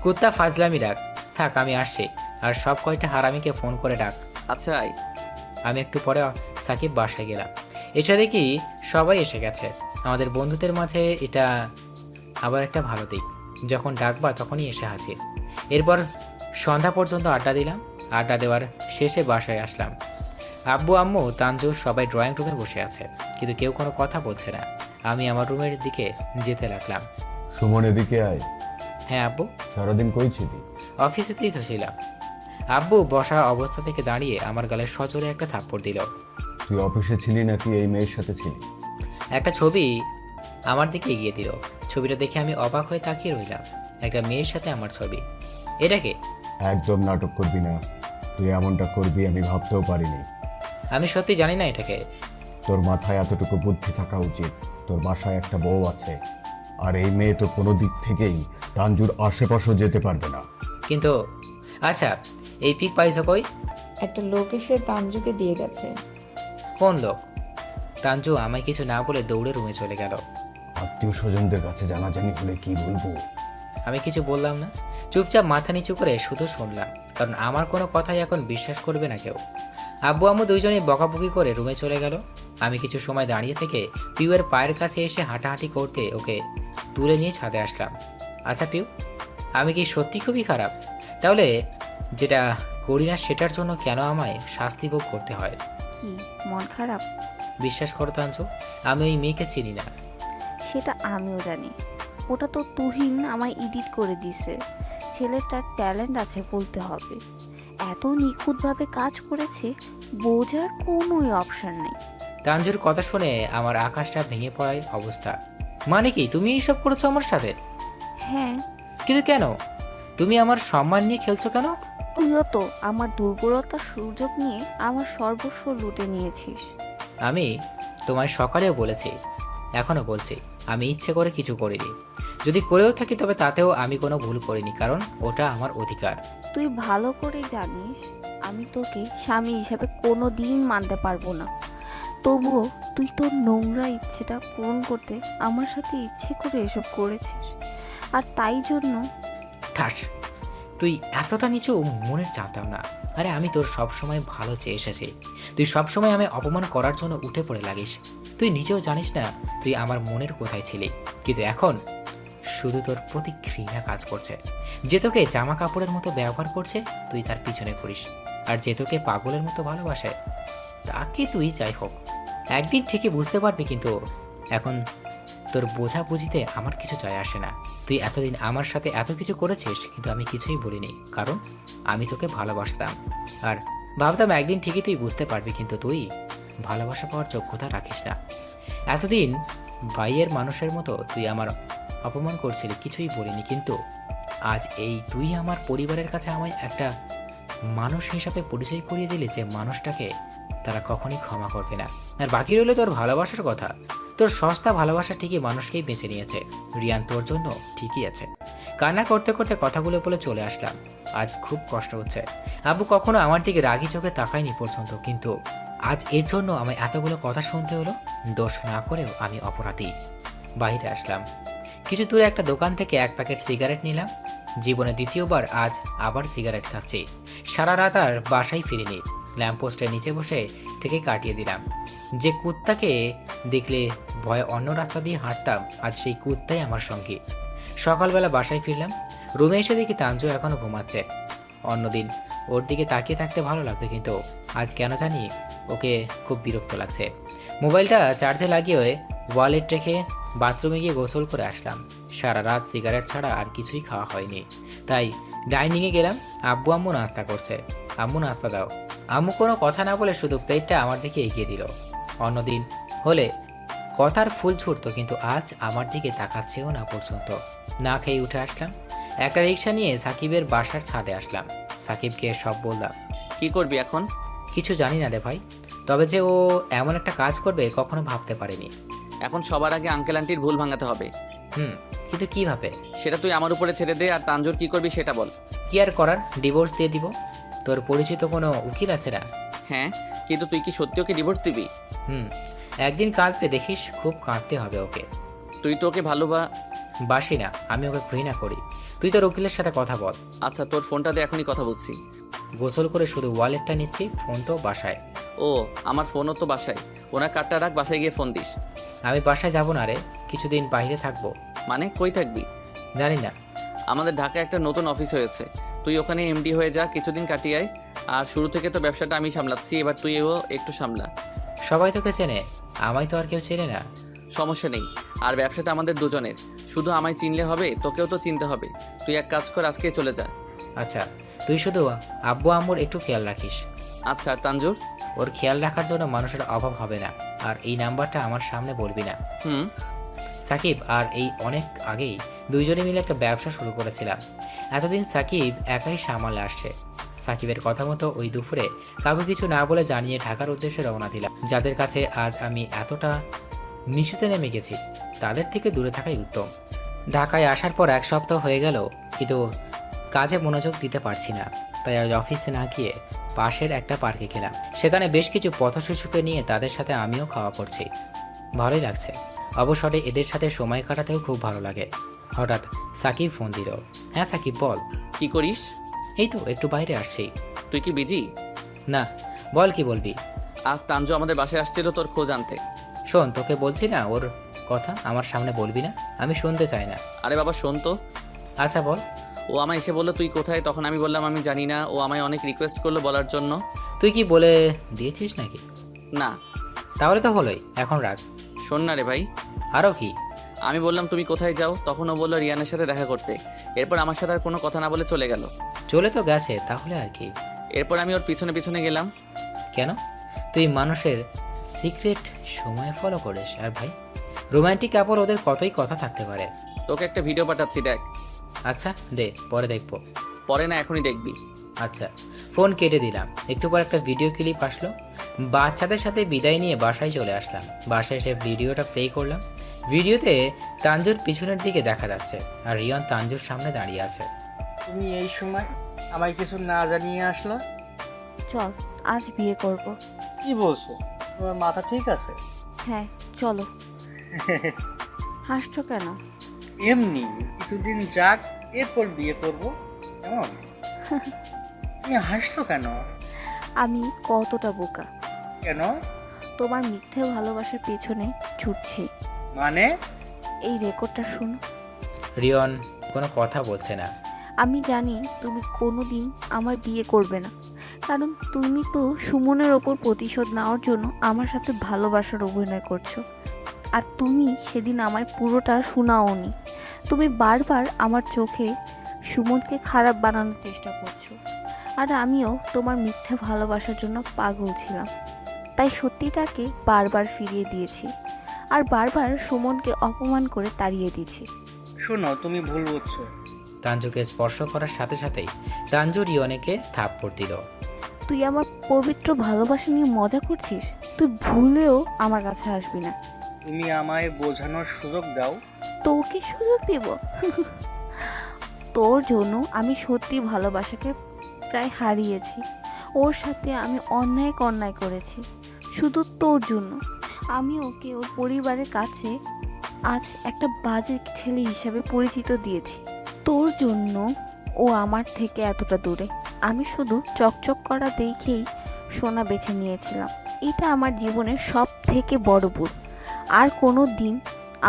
কুত্তা ফাজলামি রাখ। থাক আমি আসছি, আর সব কয়টা হারামিকে ফোন করে ডাক। আচ্ছা আয়। আমি একটু পরে সাকিব বাসায় গেলাম। এসে দেখি সবাই এসে গেছে। আমাদের বন্ধুদের মাঝে এটা আবার একটা ভালো দিক, যখন ডাকবা তখনই এসে হাজির। এরপর সন্ধ্যা পর্যন্ত আড্ডা দিলাম। আড্ডা দেওয়ার শেষে বাসায় আসলাম। আব্বু আম্মু তানজু সবাই ড্রয়িং রুমে বসে আছে, কিন্তু কেউ কোনো কথা বলছে না। আমি আমার রুমের দিকে যেতে লাগলাম। সুমন এদিকে আয়। হ্যাঁ আব্বু। সারাদিন কই ছিলি? অফিসেতেই তো ছিলাম। আব্বু বসা অবস্থা থেকে দাঁড়িয়ে আমার গালে সজোরে একটা থাপ্পড় দিল। তুই অফিসে ছিলি নাকি এই মেয়ের সাথে ছিলি? একটা ছবি আমার দিকে এগিয়ে দিল। ছবিটা দেখে আমি অবাক হয়ে তাকিয়ে রইলাম। একটা মেয়ের সাথে আমার ছবি। এটাকে? একদম নাটক করবি না, তুই এমনটা করবি আমি ভাবতেও পারিনি। আমি সত্যি জানি না এটাকে। তোর মাথায় এতটুকু বুদ্ধি থাকা উচিত। তোর বাসায় একটা বউ আছে, আর এই মেয়ে তো কোনো দিক থেকেই তানজুর আশেপাশেও যেতে পারবে না। কিন্তু আচ্ছা, এই পিক পাইছো কই? একটা লোক এসে তানজুকে দিয়ে গেছে। কোন লোক? তানজু আমায় কিছু না বলে দৌড়ে রুমে চলে গেল। আত্মীয় স্বজনদের কাছে জানাজানি হলে কি বলবো? আমি কিছু বললাম না, চুপচাপ মাথা নিচু করে শুধু শুনলাম, কারণ আমার কোনো কথাই এখন বিশ্বাস করবে না কেউ। আব্বু আম্মু দুইজনেই বকাবকি করে রুমে চলে গেল। আমি কিছু সময় দাঁড়িয়ে থেকে পিউয়ের পায়ের কাছে এসে হাঁটাহাঁটি করতে ওকে তুলে নিয়ে ছাদে আসলাম। আচ্ছা পিউ, আমি কি সত্যি খুবই খারাপ? তাহলে যেটা করি না সেটার জন্য কেন আমায় শাস্তি ভোগ করতে হয়? কি মন খারাপ? বিশ্বাস করো তানজু, আমি ওই মেয়েকে চিনি না। সেটা আমিও জানি। ওটা তো তুহিন আমায় এডিট করে দিছে। ছেলেটার ট্যালেন্ট আছে বলতে হবে। এত নিখুঁতভাবে কাজ করেছে, বোঝার কোনোই অপশন নেই। তানজুর কথা শুনে আমার আকাশটা ভেঙে পড়ার অবস্থা। মানে কি তুমি এইসব করেছো আমার সাথে? হ্যাঁ, কিন্তু কেন? তুমি আমার সম্মান নিয়ে খেলছো কেন? তুইও তো আমার দুর্বলতার সুযোগ নিয়ে আমার সর্বস্ব লুটে নিয়েছিস। আমি তোমায় সকালেও বলেছি, এখনো বলছি, আমি ইচ্ছে করে কিছু করিনি। যদি করেও থাকি তবে তাতেও আমি কোনো ভুল করিনি, কারণ ওটা আমার অধিকার। তুই ভালো করে জানিস আমি তোকে স্বামী হিসাবে কোনো দিন মানতে পারবো না। তবুও তুই তোর নোংরা ইচ্ছেটা পূরণ করতে আমার সাথে ইচ্ছে করে এসব করেছিস, আর তাই জন্য ঠাস, তুই এতটা নিচু মনের জানতাম না। আরে আমি তোর সবসময় ভালো চেয়ে এসেছি, তুই সবসময় আমায় অপমান করার জন্য উঠে পড়ে লাগিস। তুই নিজেও জানিস না তুই আমার মনের কোথায় ছিলি, কিন্তু এখন শুধু তোর প্রতি ঘৃণা কাজ করছে। যে তোকে জামা কাপড়ের মতো ব্যবহার করছে তুই তার পিছনে ঘুরিস, আর যে তোকে পাগলের মতো ভালোবাসে তাকে তুই যাই হোক একদিন ঠিকই বুঝতে পারবি, কিন্তু এখন তোর বোঝাবুঝিতে আমার কিছু যায় আসে না। তুই এতদিন আমার সাথে এত কিছু করেছিস, কিন্তু আমি কিছুই বলিনি, কারণ আমি তোকে ভালোবাসতাম আর ভাবতাম একদিন ঠিকই তুই বুঝতে পারবি, কিন্তু তুই ভালোবাসা পাওয়ার যোগ্যতা রাখিস না। এতদিন ভাইয়ের মানুষের মতো তুই আমার অপমান করছিলি, কিছুই বলিনি, কিন্তু আজ এই তুই আমার পরিবারের কাছে আমায় একটা মানুষ হিসাবে পরিচয় করিয়ে দিলি, যে মানুষটাকে তারা কখনই ক্ষমা করবে না। আর বাকি রইল তোর ভালোবাসার কথা। তোর সস্তা ভালোবাসা ঠিকই মানুষকেই বেঁচে নিয়েছে। রিয়ান তোর জন্য ঠিকই আছে। কান্না করতে করতে কথাগুলো বলে চলে আসলাম। আজ খুব কষ্ট হচ্ছে। আব্বু কখনো আমার দিকে রাগি চোখে তাকায়নি পর্যন্ত, কিন্তু আজ এর জন্য আমায় এতগুলো কথা শুনতে হলো। দোষ না করেও আমি অপরাধী। বাইরে আসলাম। কিছু দূরে একটা দোকান থেকে এক প্যাকেট সিগারেট নিলাম। জীবনে দ্বিতীয়বার আজ আবার সিগারেট খাচ্ছি। সারা রাত আর বাসায় ফিরিনি। ল্যাম্পপোস্টের নিচে বসে থেকে কাটিয়ে দিলাম। যে কুত্তাকে দেখলে ভয়ে অন্য রাস্তা দিয়ে হাঁটতাম, আজ সেই কুত্তাই আমার সঙ্গী। সকালবেলা বাসায় ফিরলাম। রুমে এসে দেখি তানজু এখনো ঘুমাচ্ছে। অন্যদিন ওর দিকে তাকিয়ে থাকতে ভালো লাগতো, কিন্তু আজ কেন জানি ওকে খুব বিরক্ত লাগছে। মোবাইলটা চার্জে লাগিয়ে ওয়ালেট রেখে বাথরুমে গিয়ে গোসল করে আসলাম। সারা রাত সিগারেট ছাড়া আর কিছুই খাওয়া হয়নি, তাই ডাইনিংয়ে গেলাম। আব্বু আম্মু নাস্তা করছে। আম্মু নাস্তা দাও। আম্মু কোনো কথা না বলে শুধু প্লেটটা আমার দিকে এগিয়ে দিল। অন্যদিন হলে কথার ফুল ছুটতো, কিন্তু আজ আমার দিকে তাকাচ্ছেও না পর্যন্ত। না খেয়ে উঠে আসলাম। একটা রিক্সা নিয়ে সাকিবের বাসার ছাদে আসলাম। সাকিবকে সব বললাম। কি করবি এখন? কিছু জানি না রে ভাই, তবে যে ও এমন একটা কাজ করবে কখনো ভাবতে পারিনি। এখন সবার আগে আঙ্কেল আন্টির ভুল ভাঙাতে হবে। কিন্তু কিভাবে? সেটা তুই আমার উপরে ছেড়ে দে, আর তানজোর কি করবি সেটা বল। কি আর করার, ডিভোর্স দিয়ে দিব। তোর পরিচিত কোনো উকিল আছে না? হ্যাঁ, কিন্তু তুই কি সত্যি ওকে ডিভোর্স দিবি? একদিন কাঁদবে দেখিস, খুব কাঁদতে হবে ওকে। তুই তো ওকে বাসি না, আমি ওকে ঘৃণা করি। তুই তোর উকিলের সাথে কথা বল। আচ্ছা, তোর ফোনটাতে এখনই কথা বলছি। গোসল করে শুধু ওয়ালেটটা নিচ্ছি, ফোন তো বাসায়। ও, আমার ফোনও তো বাসায়। ওনার কার্ডটা রাখ, বাসায় গিয়ে ফোন দিস। আমি বাসায় যাব না রে, কিছুদিন বাইরে থাকবো। মানে কই থাকবি? জানি না। আমাদের ঢাকায় একটা নতুন অফিস হয়েছে, তুই ওখানে এমডি হয়ে যা, কিছুদিন কাটিয়ে আয়। আর শুরু থেকে তো ব্যবসাটা আমি সামলাচ্ছি, এবার তুইও একটু সামলা। সবাই তোকে চেনে, আমায় তো আর কেউ চেনে না। সমস্যা নেই, আর ব্যবসাটা আমাদের দুজনের। শুধু আমায় চিনলে হবে, তোকেও তো চিনতে হবে। তুই এক কাজ কর, আজকে চলে যা। আচ্ছা, তুই শুধু আব্বু আম্মুর একটু খেয়াল রাখিস। আচ্ছা, আর তানজুর? ওর খেয়াল রাখার জন্য মানুষের অভাব হবে না। আর এই নাম্বারটা আমার সামনে বলবি না। সাকিব আর এই অনেক আগেই দুইজনে মিলে একটা ব্যবসা শুরু করেছিলাম। এতদিন সাকিব একাই সামালে আসছে। সাকিবের কথা মতো ওই দুপুরে কাউকে কিছু না বলে জানিয়ে ঢাকার উদ্দেশ্যে রওনা দিলাম। যাদের কাছে আজ আমি এতটা নিচুতে নেমে গেছি, তাদের থেকে দূরে থাকাই উত্তম। ঢাকায় আসার পর 1 সপ্তাহ হয়ে গেল, কিন্তু কাজে মনোযোগ দিতে পারছি না। তাই আজ অফিসে না গিয়ে পাশের একটা পার্কে গেলাম। সেখানে বেশ কিছু পথশিশুকে নিয়ে তাদের সাথে আমিও খাওয়া করছি। ভালোই লাগছে। অবসরে এদের সাথে সময় কাটাতেও খুব ভালো লাগে। হঠাৎ সাকিব ফোন দিল। হ্যাঁ সাকিব বল। কি করিস? এই তো একটু বাইরে আসছি। তুই কি বিজি? না, বল কি বলবি। আজ তানজু আমাদের বাসায় আসছিল তোর খোঁজ আনতে। শোন, তোকে বলছি না ওর কথা আমার সামনে বলবি না, আমি শুনতে চাই না। আরে বাবা শোন তো। আচ্ছা বল। ও আমায় এসে বললো তুই কোথায়, তখন আমি বললাম আমি জানি না। ও আমায় অনেক রিকোয়েস্ট করলো বলার জন্য। তুই কি বলে দিয়েছিস নাকি? না। তাহলে তো হলোই, এখন রাখ। শোন না রে ভাই। আরও কি? আমি বললাম তুমি কোথায় যাও, তখন ও বললো রিয়ানের সাথে দেখা করতে। এরপর আমার সাথে আর কোনো কথা না বলে চলে গেল। চলে তো গেছে, তাহলে আর কি? এরপর আমি ওর পিছনে পিছনে গেলাম। কেন? তুই মানুষের সিক্রেট সময় ফলো করিস। আর ভাই, রোমান্টিক কাপড় ওদের কতই কথা থাকতে পারে। তোকে একটা ভিডিও পাঠাচ্ছি, দেখ। আচ্ছা দে, পরে দেখবো। পরে না, এখনই দেখবি। আচ্ছা, ফোন কেটে দিলাম। একটু পর একটা ভিডিও ক্লিপ আসলো। বাচ্চাদের সাথে বিদায় নিয়ে বাসায় চলে আসলাম। বাসায় এসে ভিডিওটা প্লে করলাম। ভিডিওতে তানজুর পিছনের দিকে দেখা যাচ্ছে, আর রিয়ন তানজুর সামনে দাঁড়িয়ে আছে। তুমি এই সময় আমায় কিছু না জানিয়ে আসলো? চল, আজ বিয়ে করব। কি বলছো? তোমার মাথা ঠিক আছে? হ্যাঁ চলো। হাসছো কেন? এমনি কিছুদিন যাক, এরপর বিয়ে করব। কেমন? তুমি হাসছো কেন? আমি কতটা বোকা। কেন? তোমার মিথ্যে ভালোবাসার পেছনে ছুটছি। মানে? এই রেকর্ডটা শোনো। রিয়ন কোনো কথা বলছে না। আমি জানি তুমি কোনোদিন আমার বিয়ে করবে না, কারণ তুমি তো সুমনের ওপর প্রতিশোধ নেওয়ার জন্য আমার সাথে ভালোবাসার অভিনয় করছো। আর তুমি সেদিন আমায় পুরোটা শোনাওনি। তুমি বারবার আমার চোখে সুমনকে খারাপ বানানোর চেষ্টা করছো, আর আমিও তোমার মিথ্যে ভালোবাসার জন্য পাগল ছিলাম। তাই সত্যিটাকে বারবার ফিরিয়ে দিয়েছি, আর বারবার সুমনকে অপমান করে তাড়িয়ে দিয়েছি। শোনো, তুমি ভুল বুঝছো। তানজুকে স্পর্শ করার সাথে সাথেই তানজু রিয়নেকে থাপ্পড় দিল। তুই আমার পবিত্র ভালোবাসা নিয়ে মজা করছিস? তুই ভুলেও আমার কাছে আসবি না। তুমি আমায় বোঝানোর সুযোগ দাও। তোকে সুযোগ দেব? তোর জন্য আমি সত্যি ভালোবাসাকে প্রায় হারিয়েছি। ওর সাথে আমি অন্যায় করেছি শুধু তোর জন্য। আমি ওকে ওর পরিবারের কাছে আজ একটা বাজে ছেলে হিসাবে পরিচিত দিয়েছি। তোর জন্য ও আমার থেকে এতটা দূরে। আমি শুধু চকচক করা দেখেই সোনা বেছে নিয়েছিলাম। এটা আমার জীবনের সব থেকে বড় ভুল। আর কোনো দিন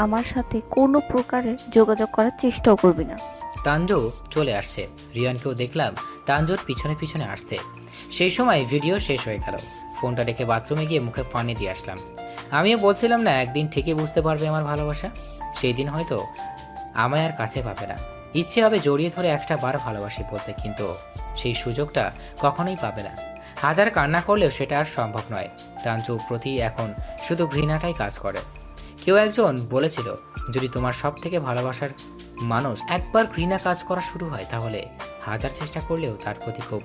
আমার সাথে কোনো প্রকারের যোগাযোগ করার চেষ্টাও করবি না। তানজু চলে আসছে। রিয়নকেও দেখলাম তানজুর পিছনে পিছনে আসতে। সেই সময় ভিডিও শেষ হয়ে গেল। ফোনটা রেখে বাথরুমে গিয়ে মুখে পানি দিয়ে আসলাম। আমিও বলছিলাম না একদিন ঠিকই বুঝতে পারবে আমার ভালোবাসা, সেই দিন হয়তো আমায় আর কাছে পাবে না। ইচ্ছে হবে জড়িয়ে ধরে একটা বার ভালোবাসি বলতে, কিন্তু সেই সুযোগটা কখনোই পাবে না। হাজার কান্না করলেও সেটা আর সম্ভব নয়। তাঞ্জুর প্রতি এখন শুধু ঘৃণাটাই কাজ করে। কেউ একজন বলেছিল, যদি তোমার সব থেকে ভালোবাসার মানুষ একবার ঘৃণা কাজ করা শুরু হয়, তাহলে হাজার চেষ্টা করলেও তার প্রতি খুব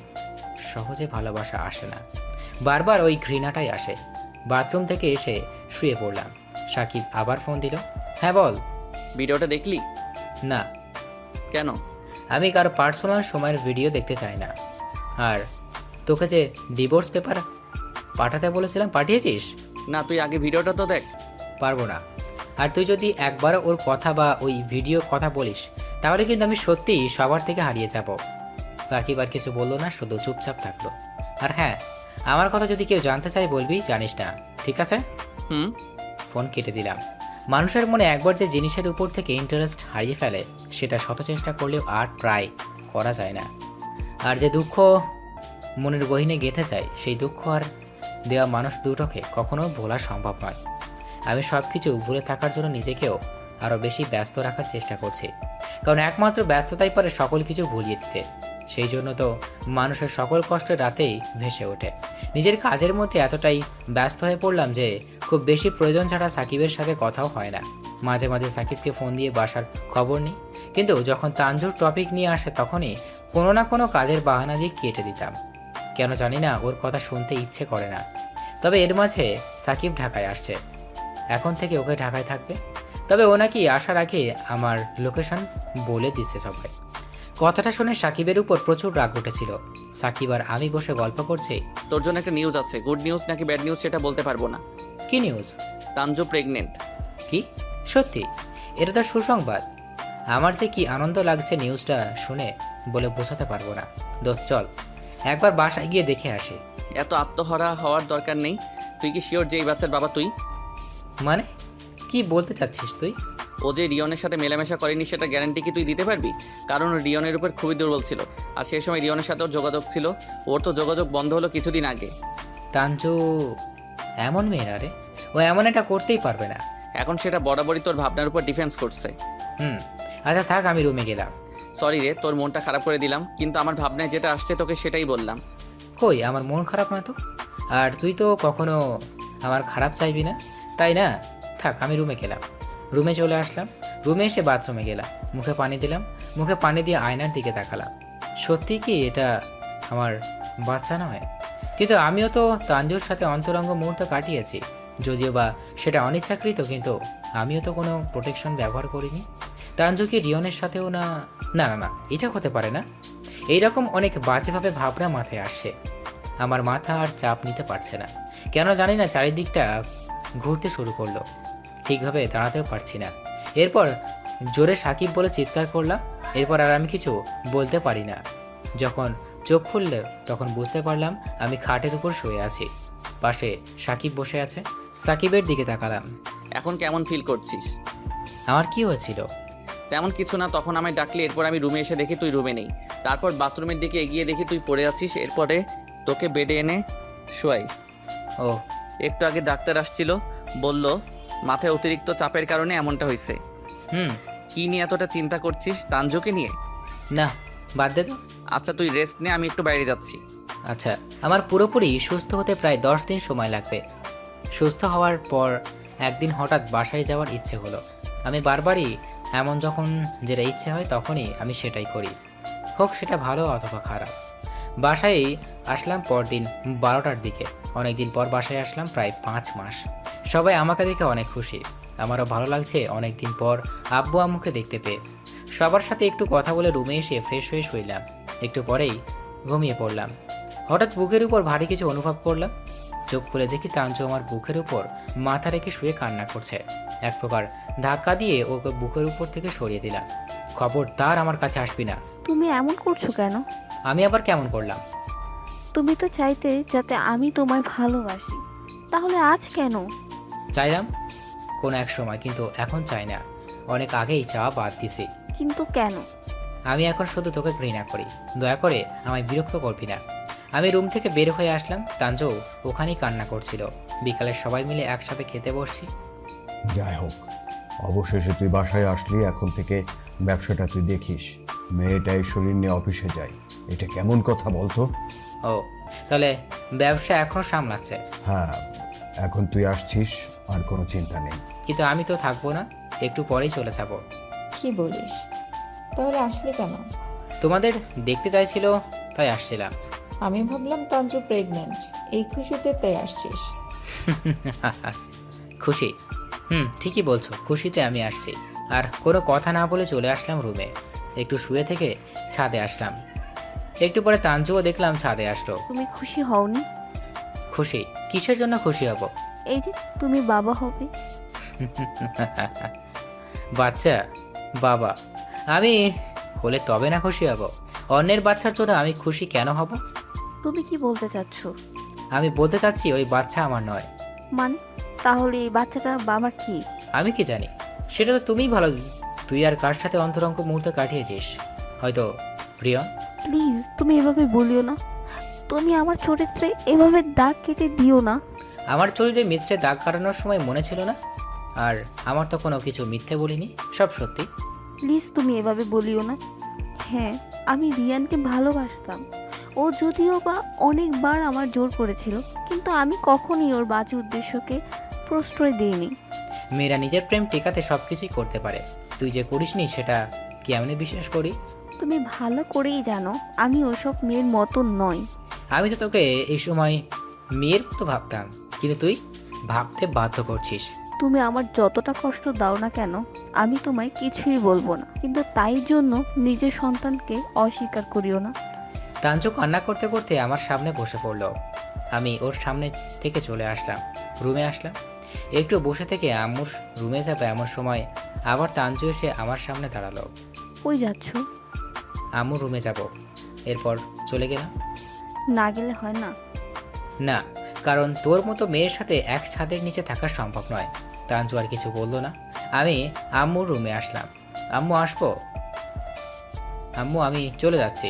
সহজে ভালোবাসা আসে না, বারবার ওই ঘৃণাটাই আসে। বাথরুম থেকে এসে শুয়ে পড়লাম। সাকিব আবার ফোন দিল। হ্যাঁ বল। ভিডিওটা দেখলি? না, কেন? আমি কারো পার্সোনাল সময়ের ভিডিও দেখতে চাই না। আর তোকে যে ডিভোর্স পেপার পাঠাতে বলেছিলাম, পাঠিয়েছিস? না, তুই আগে ভিডিওটা তো দেখ। পারবো না। আর তুই যদি একবারও ওর কথা বা ওই ভিডিও কথা বলিস, তাহলে কিন্তু আমি সত্যিই সবার থেকে হারিয়ে যাব। সাকিব আর কিছু বললো না, শুধু চুপচাপ থাকলো। আর হ্যাঁ, আমার কথা যদি কেউ জানতে চায় বলবি, জানিস না, ঠিক আছে? হুম। ফোন কেটে দিলাম। মানুষের মনে একবার যে জিনিসের উপর থেকে ইন্টারেস্ট হারিয়ে ফেলে, সেটা শত চেষ্টা করলেও আর প্রায় করা যায় না। আর যে দুঃখ মনের গহীনে গেঁথে যায়, সেই দুঃখ আর দেওয়া মানুষ দুটোকে কখনো ভোলা সম্ভব নয়। আমি সব কিছু ভুলে থাকার জন্য নিজেকেও আরও বেশি ব্যস্ত রাখার চেষ্টা করছি, কারণ একমাত্র ব্যস্ততাই পারে সকল কিছু ভুলিয়ে দিতে। সেই জন্য তো মানুষের সকল কষ্টের রাতেই ভেসে ওঠে। নিজের কাজের মধ্যে এতটাই ব্যস্ত হয়ে পড়লাম যে খুব বেশি প্রয়োজন ছাড়া সাকিবের সাথে কথাও হয় না। মাঝে মাঝে সাকিবকে ফোন দিয়ে বাসার খবর নিই, কিন্তু যখন তানজুর টপিক নিয়ে আসে তখনই কোনো না কোনো কাজের বাহানা দিয়ে কেটে দিতাম। কেন জানি না, ওর কথা শুনতে ইচ্ছে করে না। তবে এর মাঝে সাকিব ঢাকায় আসছে, এখন থেকে ওকে ঢাকায় থাকবে। তবে ও নাকি আসার আগে আমার লোকেশন বলে দিচ্ছে সবাই। কথাটা শুনে সাকিবের উপর প্রচুর রাগ উঠেছিল। সাকিব আর আমি বসে গল্প করছি। তোর জন্য একটা নিউজ আছে, গুড নিউজ নাকি ব্যাড নিউজ সেটা বলতে পারবো না। কি নিউজ? তানজু প্রেগনেন্ট। কি? সত্যি? এটা তো সুসংবাদ। আমার যে কি আনন্দ লাগছে নিউজটা শুনে, বলে বোঝাতে পারবো না। দোস্ত চল একবার বাসায় গিয়ে দেখে আসি। এত আত্মহারা হওয়ার দরকার নেই। তুই কি শিওর যে এই বাচ্চার বাবা তুই? মানে কি বলতে চাচ্ছিস তুই? ও যে রিয়নের সাথে মেলামেশা করেনি সেটা গ্যারান্টি কি তুই দিতে পারবি? কারণ ও রিয়নের উপর খুবই দুর্বল ছিল, আর সেই সময় রিয়নের সাথেও যোগাযোগ ছিল। ওর তো যোগাযোগ বন্ধ হলো কিছুদিন আগে। তানজু এমন মেয়েরা রে, ও এমন এটা করতেই পারবে না। এখন সেটা বরাবরই তোর ভাবনার উপর ডিফেন্স করছে। আচ্ছা থাক, আমি রুমে গেলাম। সরি রে, তোর মনটা খারাপ করে দিলাম, কিন্তু আমার ভাবনায় যেটা আসছে তোকে সেটাই বললাম। কই, আমার মন খারাপ না তো। আর তুই তো কখনো আমার খারাপ চাইবি না, তাই না? থাক, আমি রুমে গেলাম। রুমে চলে আসলাম। রুমে এসে বাথরুমে গেলাম, মুখে পানি দিলাম। মুখে পানি দিয়ে আয়নার দিকে তাকালাম। সত্যি কি এটা আমার বাচ্চা নয়? কিন্তু আমিও তো তানজুর সাথে অন্তরঙ্গ মুহূর্ত কাটিয়েছি, যদিও বা সেটা অনিচ্ছাকৃত, কিন্তু আমিও তো কোনো প্রোটেকশন ব্যবহার করিনি। তানজু কি রিয়নের সাথেও না? না না না, এটা হতে পারে না। এইরকম অনেক বাজেভাবে ভাবনা মাথায় আসছে। আমার মাথা আর চাপ নিতে পারছে না, কেন জানি না। চারিদিকটা ঘুরতে শুরু করলো, ঠিকভাবে দাঁড়াতেও পারছি না। এরপর জোরে সাকিব বলে চিৎকার করলাম। এরপর আর আমি কিছু বলতে পারি না। যখন চোখ খুললে তখন বুঝতে পারলাম আমি খাটের উপর শুয়ে আছি, পাশে সাকিব বসে আছে। সাকিবের দিকে তাকালাম। এখন কেমন ফিল করছিস? আমার কি হয়েছিল? তেমন কিছু না, তখন আমায় ডাকলি, এরপর আমি রুমে এসে দেখি তুই রুমে নেই। তারপর বাথরুমের দিকে এগিয়ে দেখি তুই পড়ে আছিস। এরপরে তোকে বেডে এনে শোয়াই। ও, একটু আগে ডাক্তার আসছিল, বলল মাথায় অতিরিক্ত চাপের কারণে এমনটা হয়েছে। কি নিয়ে এতটা চিন্তা করছিস? তানজুকে নিয়ে? না, বাদ দে তো। আচ্ছা তুই রেস্ট নে, আমি একটু বাইরে যাচ্ছি। আচ্ছা, আমার পুরোপুরি সুস্থ হতে প্রায় 10 দিন সময় লাগবে। সুস্থ হওয়ার পর একদিন হঠাৎ বাসায় যাওয়ার ইচ্ছে হলো। আমি বারবারই এমন, যখন যেটা ইচ্ছে হয় তখনই আমি সেটাই করি, হোক সেটা ভালো অথবা খারাপ। বাসায় আসলাম পরদিন 12টার দিকে। অনেকদিন পর বাসায় আসলাম, প্রায় 5 মাস। সবাই আমাকে দেখে অনেক খুশি, আমারও ভালো লাগছে অনেকদিন পর আব্বু আম্মুকে দেখতে পেয়ে। সবার সাথে একটু কথা বলে রুমে এসে ফ্রেশ হয়ে শুইলাম। একটু পরেই ঘুমিয়ে পড়লাম। হঠাৎ বুকের উপর ভারী কিছু অনুভব করলাম। চোখ খুলে দেখি তানজু আমার বুকের উপর মাথা রেখে শুয়ে কান্না করছে। এক প্রকার ধাক্কা দিয়ে ওকে বুকের উপর থেকে সরিয়ে দিলাম। খবরদার আমার কাছে আসবি না। তুমি এমন করছো কেন? আমি আবার কেমন করলাম? তুমি তো চাইতে যাতে আমি তোমায় ভালোবাসি, তাহলে আজ কেন? চাইলাম কোনো এক সময়, কিন্তু এখন চাই না। অনেক আগেই চাওয়া বাদ দিছি। কিন্তু কেন? আমি এখন শুধু তোকে ঘৃণা করি, দয়া করে আমায় বিরক্ত করবি না। আমি রুম থেকে বের হয়ে আসলাম। তানজু ওখানেই কান্না করছিল। বিকালে সবাই মিলে একসাথে খেতে বসছি। যাই হোক, অবশেষে তুই বাসায় আসলি। এখন থেকে ব্যবসাটা তুই দেখিস। মেয়েটাই শরীর নিয়ে অফিসে যায়, এটা কেমন কথা বলতো? ও, তাহলে ব্যবসা এখন সামলাচ্ছে। হ্যাঁ, এখন তুই আসছিস, আর কোনো চিন্তা নেই। কিন্তু আমি তো থাকবো না, একটু পরেই চলে যাব। কি বলিস? তাহলে আসলি কেন? তোমাদের দেখতে চাইছিল, তাই আসছিলাম। আমি ভাবলাম তানজু প্রেগনেন্ট, এই খুশিতে তাই আসছিস। খুশি? ঠিকই বলছো, খুশিতে আমি আসছি। আর কোনো কথা না বলে চলে আসলাম রুমে। একটু শুয়ে থেকে ছাদে আসলাম। একটু পরে তানজুও দেখলাম ছাদে আসলো। তুমি খুশি হওনি? খুশি? কিসের জন্য খুশি হব? এই যে তুমি বাবা হবে। বাচ্চা? বাবা আমি হলে তবে না খুশি হব। অন্যের বাচ্চার জন্য আমি খুশি কেন হব? তুমি কি বলতে চাচ্ছ? আমি বলতে চাচ্ছি ওই বাচ্চা আমার নয়। মানে তাহলে এই বাচ্চাটা বাবার কি? আমি কি জানি, সেটা তো তুমিই ভালো। তুই আর কার সাথে অন্তরঙ্গ মুহূর্ত কাটিয়েছিস? হয়তো রিয়ন। প্লিজ তুমি এভাবে বলিও না। তুমি আমার চরিত্রে এভাবে দাগ কেটে দিও না। আমার চরিত্রে মিথ্যে দাগ কাটানোর সময় মনে ছিল না? আর আমার তো কোনো কিছু মিথ্যে বলিনি, সব সত্যি। প্লিজ তুমি এভাবে বলিও না। হ্যাঁ, আমি রিয়ানকে ভালোবাসতাম। ও যদিও বা অনেকবার আমার জোর করেছিল, কিন্তু আমি কখনোই ওর বাজে উদ্দেশ্যকে প্রশ্রয় দিইনি। মেয়েরা নিজের প্রেম টেকাতে সব কিছুই করতে পারে, তুই যে করিসনি সেটা কি আমি বিশ্বাস করি? তুমি ভালো করেই জানো আমি ওসব মেয়ের মতো নই। আমি তো তোকে এই সময় মেয়ের মতো ভাবতাম, কিন্তু তুই ভাবতে বাধ্য করছিস। তুমি আমার যতটা কষ্ট দাও না কেন, আমি তোমায় কিছুই বলবো না, কিন্তু তাই জন্য নিজের সন্তানকে অস্বীকার করিও না। তাঞ্জু কান্না করতে করতে আমার সামনে বসে পড়লো। আমি ওর সামনে থেকে চলে আসলাম, রুমে আসলাম। একটু বসে থেকে আম্মুর রুমে যাবে এমন সময় আবার তাঞ্জু এসে আমার সামনে দাঁড়ালো। কই যাচ্ছ? আম্মুর রুমে যাব, এরপর চলে গেলাম। না গেলে হয় না? না, কারণ তোর মতো মেয়ের সাথে এক ছাদের নিচে থাকা সম্ভব নয়। তাঞ্জু আর কিছু বললো না। আমি আম্মুর রুমে আসলাম। আম্মু আসবো? আম্মু আমি চলে যাচ্ছি।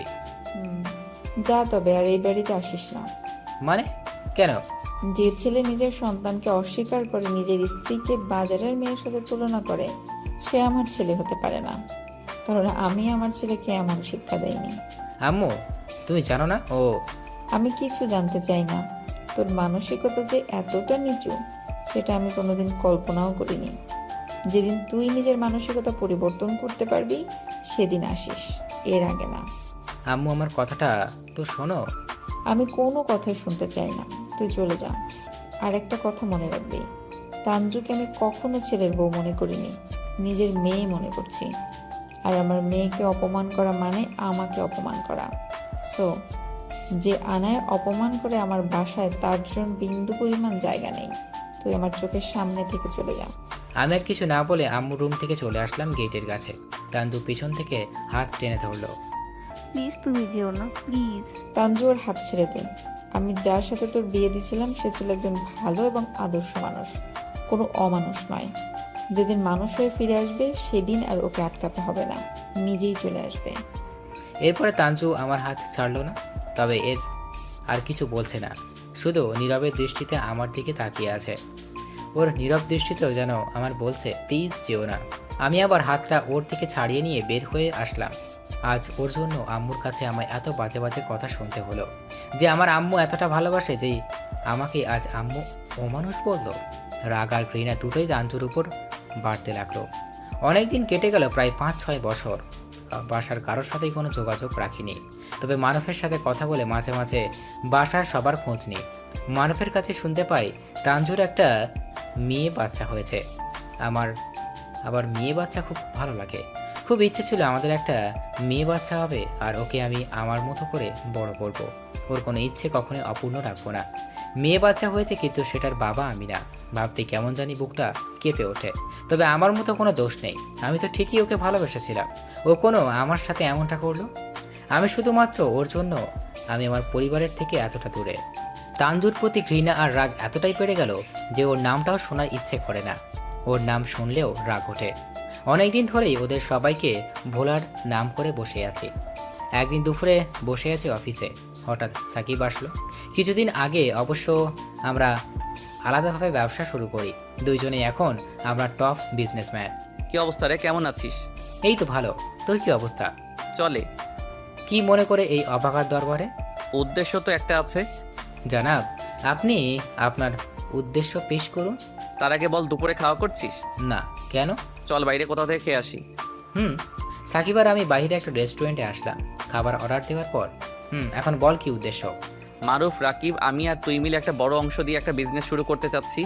যা তবে, আর এই বাড়িতে আসিস না। মানে কেন? যে ছেলে নিজের সন্তানকে অস্বীকার করে, নিজের স্ত্রীকে বাজারের মেয়ের সাথে তুলনা করে, সে আমার ছেলে হতে পারে না। কারণ আমি আমার ছেলেকে এমন শিক্ষা দেইনি। আম্মু তুমি জানো না ও? আমি কিছু জানতে চাই না। তোর মানসিকতা যে এতটা নিচু সেটা আমি কোনোদিন কল্পনাও করিনি। যেদিন তুই নিজের মানসিকতা পরিবর্তন করতে পারবি সেদিন আসিস, এর আগে না। আম্মু আমার কথাটা তো শোনো। আমি কোনো কথাই শুনতে চাই না, তুই চলে যা। আর একটা কথা মনে রাখবি, তানজুকে আমি কখনো ছেলের বউ মনে করিনি, নিজের মেয়ে মনে করছি। আর আমার মেয়েকে অপমান করা মানে আমাকে অপমান করা। সো যে আনায় অপমান করে আমার বাসায়, তার জন্য বিন্দু পরিমাণ জায়গা নেই। তুই আমার চোখের সামনে থেকে চলে যা। আমি আর কিছু না বলে আম্মুর রুম থেকে চলে আসলাম গেটের কাছে। তাঞ্জু পিছন থেকে হাত টেনে ধরলো। প্লিজ তুমি যেও না, প্লিজ। তানজু ওর হাত ছেড়ে দিন। আমি যার সাথে তোর বিয়ে দিয়েছিলাম সে ছিল একজন ভালো এবং আদর্শ মানুষ, কোনো অমানুষ নয়। যেদিন মানুষ হয়ে ফিরে আসবে সেদিন আর ওকে আটকাতে হবে না, নিজেই চলে আসবে। এরপরে তাঞ্জু আমার হাত ছাড়লো না, তবে এর আর কিছু বলছে না, শুধু নীরবের দৃষ্টিতে আমার দিকে তাকিয়ে আছে। ওর নীরব দৃষ্টিতেও যেন আমার বলছে প্লিজ যেও না। আমি আবার হাতটা ওর থেকে ছাড়িয়ে নিয়ে বের হয়ে আসলাম। আজ ওর জন্য আম্মুর কাছে আমায় এত বাজে বাজে কথা শুনতে হলো, যে আমার আম্মু এতটা ভালোবাসে যে আমাকে আজ আম্মু অমানুষ বললো। রাগ আর ঘৃণা দুটোই তাঞ্জুর উপর বাড়তে লাগলো। অনেকদিন কেটে গেল, প্রায় 5-6 বছর। বাসার কারোর সাথেই কোনো যোগাযোগ রাখিনি, তবে মারুফের সাথে কথা বলে মাঝে মাঝে বাসার সবার খোঁজ নিই। মারুফের কাছে শুনতে পাই তাঞ্জুর একটা মেয়ে বাচ্চা হয়েছে। আমার আবার মেয়ে বাচ্চা খুব ভালো লাগে। খুব ইচ্ছে ছিল আমাদের একটা মেয়ে বাচ্চা হবে, আর ওকে আমি আমার মতো করে বড় করব। ওর কোনো ইচ্ছে কখনোই অপূর্ণ রাখবো না। মেয়ে বাচ্চা হয়েছে, কিন্তু সেটার বাবা আমি না। ভাবতে কেমন জানি বুকটা কেঁপে ওঠে। তবে আমার মতো কোনো দোষ নেই, আমি তো ঠিকই ওকে ভালোবেসেছিলাম। ও কোনো আমার সাথে এমনটা করলো? আমি শুধুমাত্র ওর জন্য আমি আমার পরিবারের থেকে এতটা দূরে। তাঞ্জুর প্রতি ঘৃণা আর রাগ এতটাই বেড়ে গেল যে ওর নামটাও শোনার ইচ্ছে করে না। ওর নাম শুনলেও রাগ ওঠে। অনেকদিন ধরেই ওদের সবাইকে ভোলার নাম করে বসে আছি। একদিন দুপুরে বসে আছি অফিসে, হঠাৎ সাকিব আসলো। কিছুদিন আগে অবশ্য আমরা আলাদাভাবে ব্যবসা শুরু করি। দুইজনেই এখন আমরা টপ বিজনেসম্যান। কি অবস্থা রে, কেমন আছিস? এই তো ভালো। তোর কি অবস্থা? চলে। কি মনে করে এই অবাকার দরবারে? উদ্দেশ্য তো একটা আছে। জানাব, আপনি আপনার উদ্দেশ্য পেশ করুন। তার আগে বল, দুপুরে খাওয়া করছিস? না। কেন? চল বাইরে কোথাও থেকে খেয়ে আসি। সাকিব আর আমি বাইরে একটা রেস্টুরেন্টে আসলাম খাবার অর্ডার দেওয়ার পর। এখন বল কি উদ্দেশ্য? মারুফ, রাকিব, আমি আর তুই মিলে একটা বড় অংশ দিয়ে একটা বিজনেস শুরু করতে চাচ্ছি।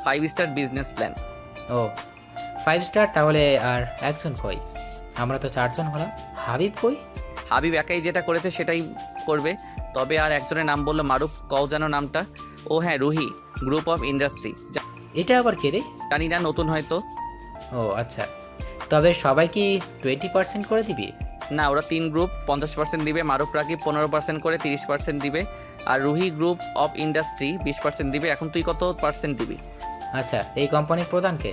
5 স্টার বিজনেস প্ল্যান। ও 5 স্টার? তাহলে আর একজন কই? আমরা তো 4 জন হলাম। হাবিব কই? হাবিব একাই যেটা করেছে সেটাই করবে। তবে আর একজনের নাম বললো মারুফ, কও যেন নামটা। ও হ্যাঁ, রুহি গ্রুপ অফ ইন্ডাস্ট্রি। এটা আবার কে রে? জানি না, নতুন হয়তো। ও আচ্ছা। তবে সবাই কি 20% করে দিবি? না, ওরা 3 গ্রুপ 50% দিবে। মারুফ রাকিব 15% করে 30% দিবে। আর রুহি গ্রুপ অফ ইন্ডাস্ট্রি 20% দিবে। এখন তুই কত পার্সেন্ট দিবি? আচ্ছা, এই কোম্পানির প্রধানকে?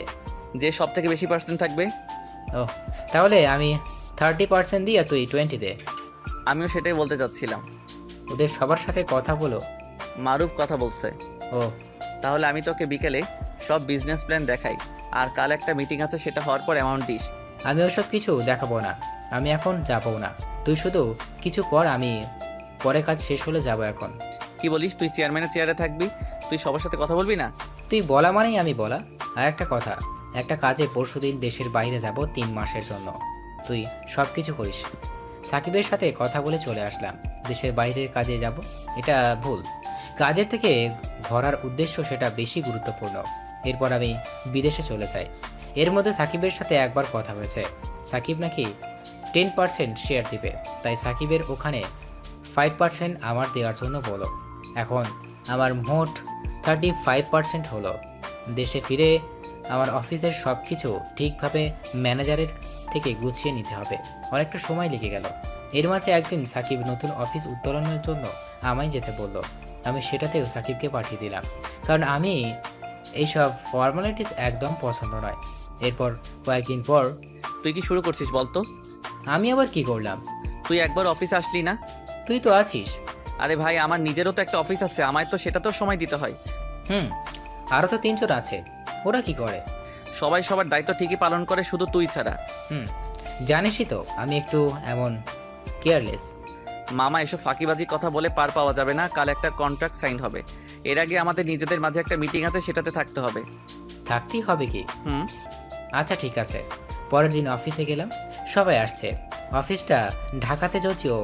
যে সব থেকে বেশি পার্সেন্ট থাকবে। ও তাহলে আমি 30% দিই আর তুই 20 দে। আমিও সেটাই বলতে চাচ্ছিলাম। ওদের সবার সাথে কথা বলো। মারুফ কথা বলছে। ও তাহলে আমি তোকে বিকেলে সব বিজনেস প্ল্যান দেখাই। আর কাল একটা মিটিং আছে, সেটা হওয়ার পর অ্যামাউন্ট দিস। আমি ওসব কিছু দেখাবো না, আমি এখন যাবো না। তুই শুধু কিছু কর, আমি পরে কাজ শেষ হলে যাব। এখন কি বলিস? তুই চেয়ারম্যানের চেয়ারে থাকবি? তুই সবার সাথে কথা বলবি না? তুই বলা মানেই আমি বলা। আর একটা কথা, একটা কাজে পরশুদিন দেশের বাইরে যাব 3 মাসের জন্য। তুই সব কিছু করিস। সাকিবের সাথে কথা বলে চলে আসলাম। দেশের বাইরের কাজে যাব এটা ভুল। কাজের থেকে ঘোরার উদ্দেশ্য সেটা বেশি গুরুত্বপূর্ণ। এরপর আমি বিদেশে চলে যাই। এর মধ্যে সাকিবের সাথে একবার কথা হয়েছে। সাকিব নাকি 10% শেয়ার দিবে, তাই সাকিবের ওখানে 5% আমার দেওয়ার জন্য বলো। এখন আমার মোট 35% হলো। দেশে ফিরে আমার অফিসের সব কিছু ঠিকভাবে ম্যানেজারের থেকে গুছিয়ে নিতে হবে। অনেকটা সময় লেগে গেল। এর মাঝে একদিন সাকিব নতুন অফিস উত্তোলনের জন্য আমায় যেতে বলল। আমি সেটাতেও সাকিবকে পাঠিয়ে দিলাম, কারণ আমি এইসব ফর্মালিটিস একদম পছন্দ নয়। এরপর কয়েকদিন পর তুই কি শুরু করছিস বলতো? আমি আবার কি করলাম? তুই একবার অফিসে আসলি না? তুই তো আছিস। আরে ভাই, আমার নিজেরও তো একটা অফিস আছে, আমায় তো সেটাতেও সময় দিতে হয়। আরও তো 3 জন আছে, ওরা কি করে? সবাই সবার দায়িত্ব ঠিকই পালন করে, শুধু তুই ছাড়া। জানিসই তো আমি একটু এমন কেয়ারলেস। মামা, এসব ফাঁকিবাজি কথা বলে পার পাওয়া যাবে না। কাল একটা কন্ট্রাক্ট সাইন হবে। এর আগে আমাদের নিজেদের মাঝে একটা মিটিং আছে, সেটাতে থাকতে হবে। থাকতেই হবে কি? হুম। আচ্ছা ঠিক আছে। পরের দিন অফিসে গেলাম, সবাই আসছে। অফিসটা ঢাকাতে যদিও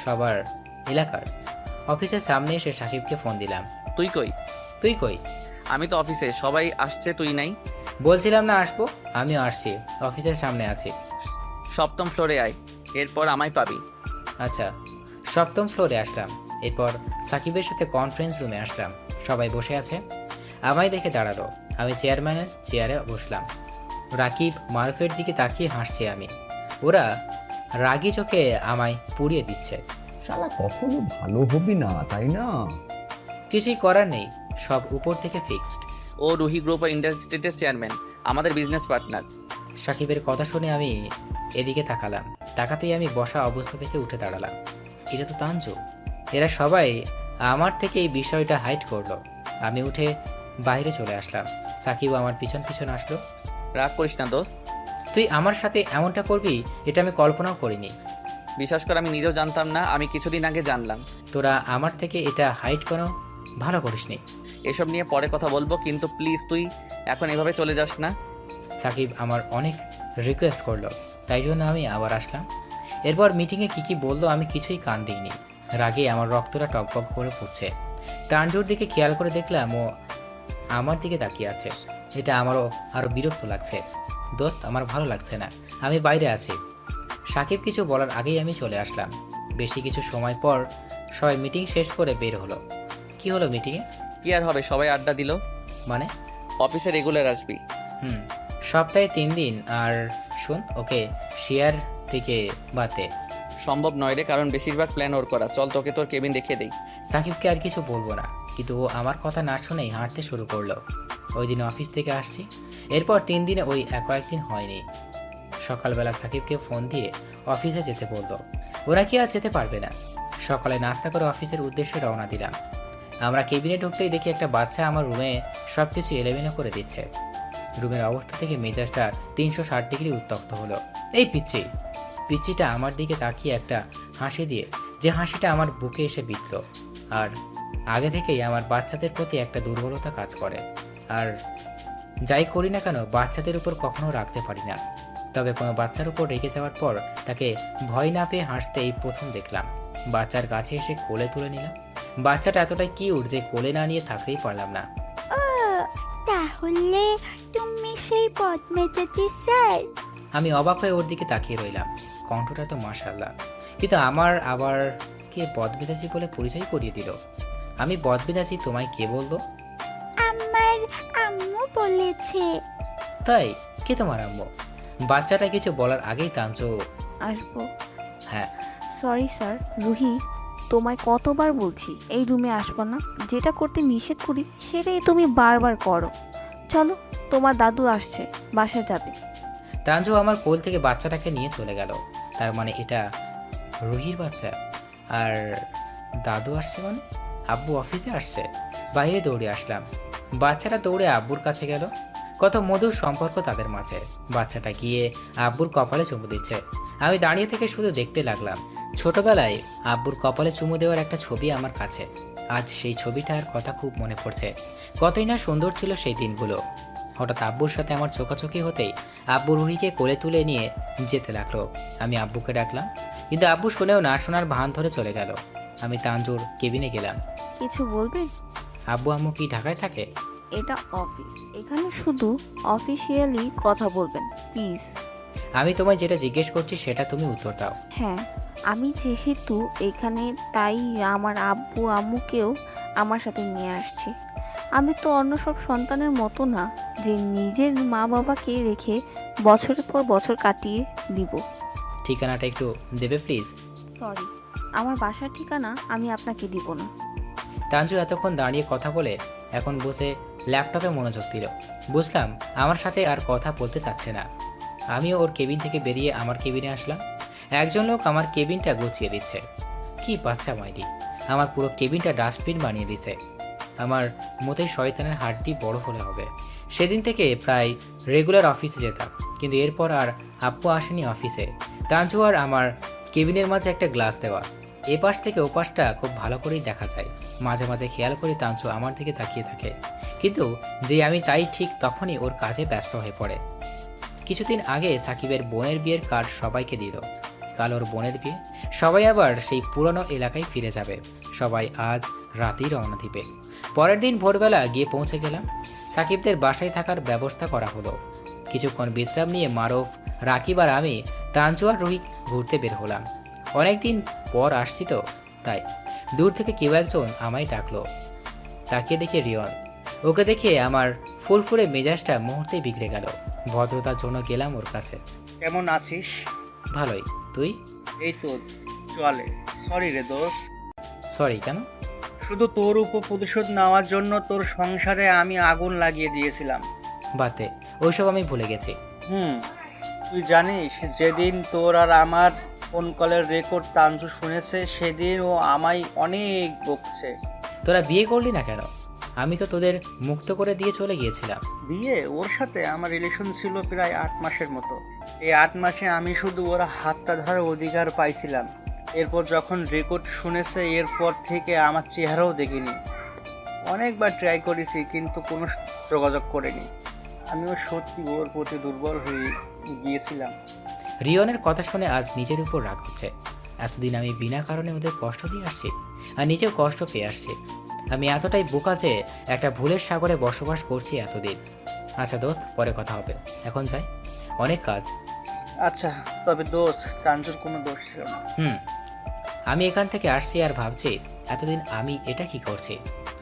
সবার এলাকার। অফিসের সামনে এসে সাকিবকে ফোন দিলাম। তুই কই? তুই কই? আমি তো অফিসে, সবাই আসছে, তুই নাই। বলছিলাম না আসবো, আমিও আসছি, অফিসের সামনে আছি। 7ম ফ্লোরে আয়, এরপর আমায় পাবি। আচ্ছা, 7ম ফ্লোরে আসলাম। এরপর সাকিবের সাথে কনফারেন্স রুমে আসলাম। সবাই বসে আছে। আমায় দেখে দাঁড়ালো। আমি চেয়ারম্যানের চেয়ারে বসলাম। রাকিব মারুফের দিকে তাকিয়ে হাসছে আমি। ওরা রাগী চোখে আমায় পুড়িয়ে দিচ্ছে। শালা কখনো ভালো হবি না, তাই না? কিছুই করার নেই, সব উপর থেকে ফিক্সড। ও রুহি গ্রুপ অফ ইন্ডাস্ট্রিটের চেয়ারম্যান, আমাদের বিজনেস পার্টনার। সাকিবের কথা শুনে আমি এদিকে তাকালাম। তাকাতেই আমি বসা অবস্থা থেকে উঠে দাঁড়ালাম। এটা তো তানজু। এরা সবাই আমার থেকে এই বিষয়টা হাইড করলো। আমি উঠে বাইরে চলে আসলাম। সাকিব আমার পিছন পিছন আসলো। রাগ করিস না দোস্ত। তুই আমার সাথে এমনটা করবি এটা আমি কল্পনাও করিনি। বিশ্বাস কর, আমি নিজেও জানতাম না, আমি কিছুদিন আগে জানলাম। তোরা আমার থেকে এটা হাইড করো, ভালো করিসনি। এসব নিয়ে পরে কথা বলবো, কিন্তু প্লিজ তুই এখন এভাবে চলে যাস না। সাকিব আমার অনেক রিকোয়েস্ট করলো, তাই জন্য আমি আবার আসলাম। এরপর মিটিংয়ে কী বললো আমি কিছুই কান দিইনি। রাগে আমার রক্তটা টকবক করে পড়ছে। তানজুর দিকে খেয়াল করে দেখলাম ও আমার দিকে তাকিয়ে আছে। এটা আমারও আরও বিরক্ত লাগছে। দোস্ত, আমার ভালো লাগছে না, আমি বাইরে আছি। সাকিব কিছু বলার আগেই আমি চলে আসলাম। বেশি কিছু সময় পর সবাই মিটিং শেষ করে বের হলো। কি হলো মিটিংয়ে? কি আর হবে, সবাই আড্ডা দিল। মানে? অফিসে রেগুলার আসবি। সপ্তাহে 3 দিন। আর শোন, ওকে শেয়ার থেকে বাদে। সম্ভব নয় রে, কারণ বেশিরভাগ প্ল্যান ওর করা। চল তোকে তোর কেবিন দেখিয়ে দেই। সাকিবকে আর কিছু বলবো না, কিন্তু ও আমার কথা না শুনেই হাঁটতে শুরু করলো। ওই দিন অফিস থেকে আসছি। এরপর 3 দিনে ওই কয়েকদিন হয়নি। সকালবেলা সাকিবকে ফোন দিয়ে অফিসে যেতে বললো। ওরা কি আর যেতে পারবে না। সকালে নাস্তা করে অফিসের উদ্দেশ্যে রওনা দিলাম। আমরা কেবিনে ঢুকতেই দেখি একটা বাচ্চা আমার রুমে সব কিছু এলোমেলো করে দিচ্ছে। রুমের অবস্থা থেকে মেজাজটা 360 ডিগ্রি উত্তপ্ত হলো। এই পিচ্চিটা আমার দিকে তাকিয়ে একটা হাসি দিয়ে, যে হাসিটা আমার বুকে এসে বিঁধল। আর আগে থেকেই আমার বাচ্চাদের প্রতি একটা দুর্বলতা কাজ করে। আর যাই করি না কেন বাচ্চাদের উপর কখনো রাখতে পারি না। তবে কোনো বাচ্চার উপর রেগে যাওয়ার পর তাকে ভয় না পেয়ে হাসতে এই প্রথম দেখলাম। বাচ্চার কাছে এসে কোলে তুলে নিলাম। বাচ্চাটা এতটাই কিউট যে কোলে না নিয়ে থাকতেই পারলাম না। তাহলে তুমি সেই বদমেজাজি স্যার? আমি অবাক হয়ে ওর দিকে তাকিয়ে রইলাম। কণ্ঠটা তো মাশাআল্লাহ, কিন্তু আমার আবার কে বদমেজাজি বলে পরিচয় করিয়ে দিল? আমি বদমেজাজি তোমায় কে বললো? আমার আম্মু বলেছে। তাই? কে তোমার আম্মু? বাচ্চাটা কিছু বলার আগেই তাঞ্জু। আসবো? হ্যাঁ। Sorry sir. রুহি, তোমায় কতবার বলছি এই রুমে আসবো না। যেটা করতে নিষেধ করি সেটাই তুমি বারবার করো। চলো, তোমার দাদু আসছে, বাসায় যাবে। তাঞ্জু আমার কোল থেকে বাচ্চাটাকে নিয়ে চলে গেল। তার মানে এটা রুহির বাচ্চা। আর দাদু আসছে মানে আব্বু অফিসে আসছে। বাইরে দৌড়ে আসলাম। বাচ্চাটা দৌড়ে আব্বুর কাছে গেল। কত মধুর সম্পর্ক তাদের মাঝে। বাচ্চাটা গিয়ে আব্বুর কপালে চুমু দিচ্ছে। আমি দাঁড়িয়ে থেকে শুধু দেখতে লাগলাম। ছোটবেলায় আব্বুর কপালে চুমু দেওয়ার একটা ছবি আমার কাছে। আজ সেই ছবিটার কথা খুব মনে পড়ছে। কতই না সুন্দর ছিল সেই দিনগুলো। হঠাৎ আব্বুর সাথে আমার চোখাচোখি হতেই আব্বু রুহিকে কোলে তুলে নিয়ে যেতে লাগলো। আমি আব্বুকে ডাকলাম, কিন্তু আব্বু শুনেও না শোনার ভান ধরে চলে গেল। আমি তাঞ্জুর কেবিনে গেলাম। কিছু বলবে? আব্বু আম্মু কি ঢাকায় থাকে? এটা অফিস, এখানে শুধু অফিসিয়ালি কথা বলবেন প্লিজ। আমি তোমায় যেটা জিজ্ঞেস করছি সেটা তুমি উত্তর দাও। হ্যাঁ, আমি যেহেতু এখানে তাই আমার আব্বু আম্মুকেও আমার সাথে নিয়ে আসছি। আমি তো অন্য সব সন্তানের মতো না যে নিজের মা বাবাকে রেখে বছরের পর বছর কাটিয়ে দিব। ঠিকানাটা একটু দেবে প্লিজ? সরি, আমার বাসার ঠিকানা আমি আপনাকে দিব না। তাঞ্জু এতক্ষণ দাঁড়িয়ে কথা বলে এখন বসে ল্যাপটপে মনোযোগ দিল। বুঝলাম আমার সাথে আর কথা বলতে চাচ্ছে না। আমিও ওর কেবিন থেকে বেরিয়ে আমার কেবিনে আসলাম। একজন লোক আমার কেবিনটা গুছিয়ে দিচ্ছে। কি বাচ্চা মাইরি, আমার পুরো কেবিনটা ডাস্টবিন বানিয়ে দিচ্ছে। আমার মতেই শয়তানের হাড্ডি বড় হলে হবে। সেদিন থেকে প্রায় রেগুলার অফিসে যেতাম, কিন্তু এরপর আর আব্বু আসেনি অফিসে। তাঞ্জু আর আমার কেবিনের মাঝে একটা গ্লাস দেওয়া, এপাশ থেকে ওপাশটা খুব ভালো করেই দেখা যায়। মাঝে মাঝে খেয়াল করে তাঞ্জু আমার দিকে তাকিয়ে থাকে, কিন্তু যে আমি তাই ঠিক তখনই ওর কাজে ব্যস্ত হয়ে পড়ে। কিছুদিন আগে সাকিবের বোনের বিয়ের কার্ড সবাইকে দিল। কাল ওর বোনের বিয়ে। সবাই আবার সেই পুরনো এলাকায় ফিরে যাবে। সবাই আজ রাতেই রওনা দিবে। পরের দিন ভোরবেলা গিয়ে পৌঁছে গেলাম। সাকিবদের বাসায় থাকার ব্যবস্থা করা হলো। কিছুক্ষণ বিশ্রাম নিয়ে মারুফ, রাকিব আর আমি তাঞ্জু আর রুহি ঘুরতে বের হলাম। অনেকদিন পর আসছি তো তাই। দূর থেকে কেউ একজন আমায় ডাকলো। তাকিয়ে দেখে রিয়ন। ওকে দেখে আমার ফুরফুরে মেজাজটা মুহূর্তেই বিগড়ে গেল। ভদ্রতার জন্য গেলাম ওর কাছে। কেমন আছিস? ভালোই, তুই? এই তো চলে। সরি রে দোস্ত। সরি কেন? শুধু তোর উপর প্রতিশোধ নেওয়ার জন্য তোর সংসারে আমি আগুন লাগিয়ে দিয়েছিলাম। বাতে, ওইসব আমি ভুলে গেছি। তুই জানিস যেদিন তোর আর আমার ফোন কলের রেকর্ড তাঞ্জু শুনেছে সেদিন ও আমায় অনেক বকছে। তোরা বিয়ে করলি না কেন? আমি তো তোদের মুক্ত করে দিয়ে চলে গিয়েছিলাম। বিয়ে? ওর সাথে আমার রিলেশন ছিল প্রায় 8 মাসের মতো। এই 8 মাসে আমি শুধু ওর হাতটা ধরার অধিকার পাইছিলাম। এরপর যখন রেকর্ড শুনেছে এরপর থেকে আমার চেহারাও দেখিনি। অনেকবার ট্রাই করেছি কিন্তু কোনো যোগাযোগ করিনি। আমিও সত্যি ওর প্রতি দুর্বল হয়ে গিয়েছিলাম। রিয়নের কথা শুনে আজ নিজের উপর রাগ হচ্ছে। এতদিন আমি বিনা কারণে ওদের কষ্ট দিয়ে আসছি, আর নিজেও কষ্ট পেয়ে আসছি। আমি এতটাই বোকা যে একটা ভুলের সাগরে বসবাস করছি এতদিন। আচ্ছা দোস্ত, পরে কথা হবে, এখন যাই, অনেক কাজ। আচ্ছা, তবে দোস্ত তাঞ্জুর কোনো দোষ ছিল না। আমি এখান থেকে আসছি আর ভাবছি এতদিন আমি এটা কি করছি।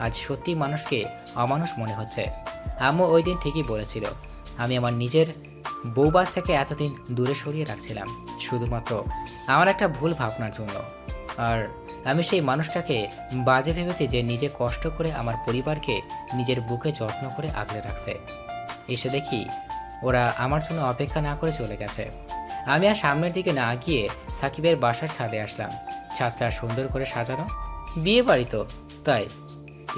আজ সত্যি মানুষকে অমানুষ মনে হচ্ছে। আম্মু ওই দিন ঠিকই বলেছিল, আমি আমার নিজের বউ বাচ্চাকে এতদিন দূরে সরিয়ে রাখছিলাম শুধুমাত্র আমার একটা ভুল ভাবনার জন্য। আর আমি সেই মানুষটাকে বাজে ভেবেছি যে নিজে কষ্ট করে আমার পরিবারকে নিজের বুকে যত্ন করে আগলে রাখছে। এসে দেখি ওরা আমার জন্য অপেক্ষা না করে চলে গেছে। আমি আর সামনের দিকে না গিয়ে সাকিবের বাসার ছাদে আসলাম। ছাদটা সুন্দর করে সাজানো, বিয়ে বাড়ি তো তাই।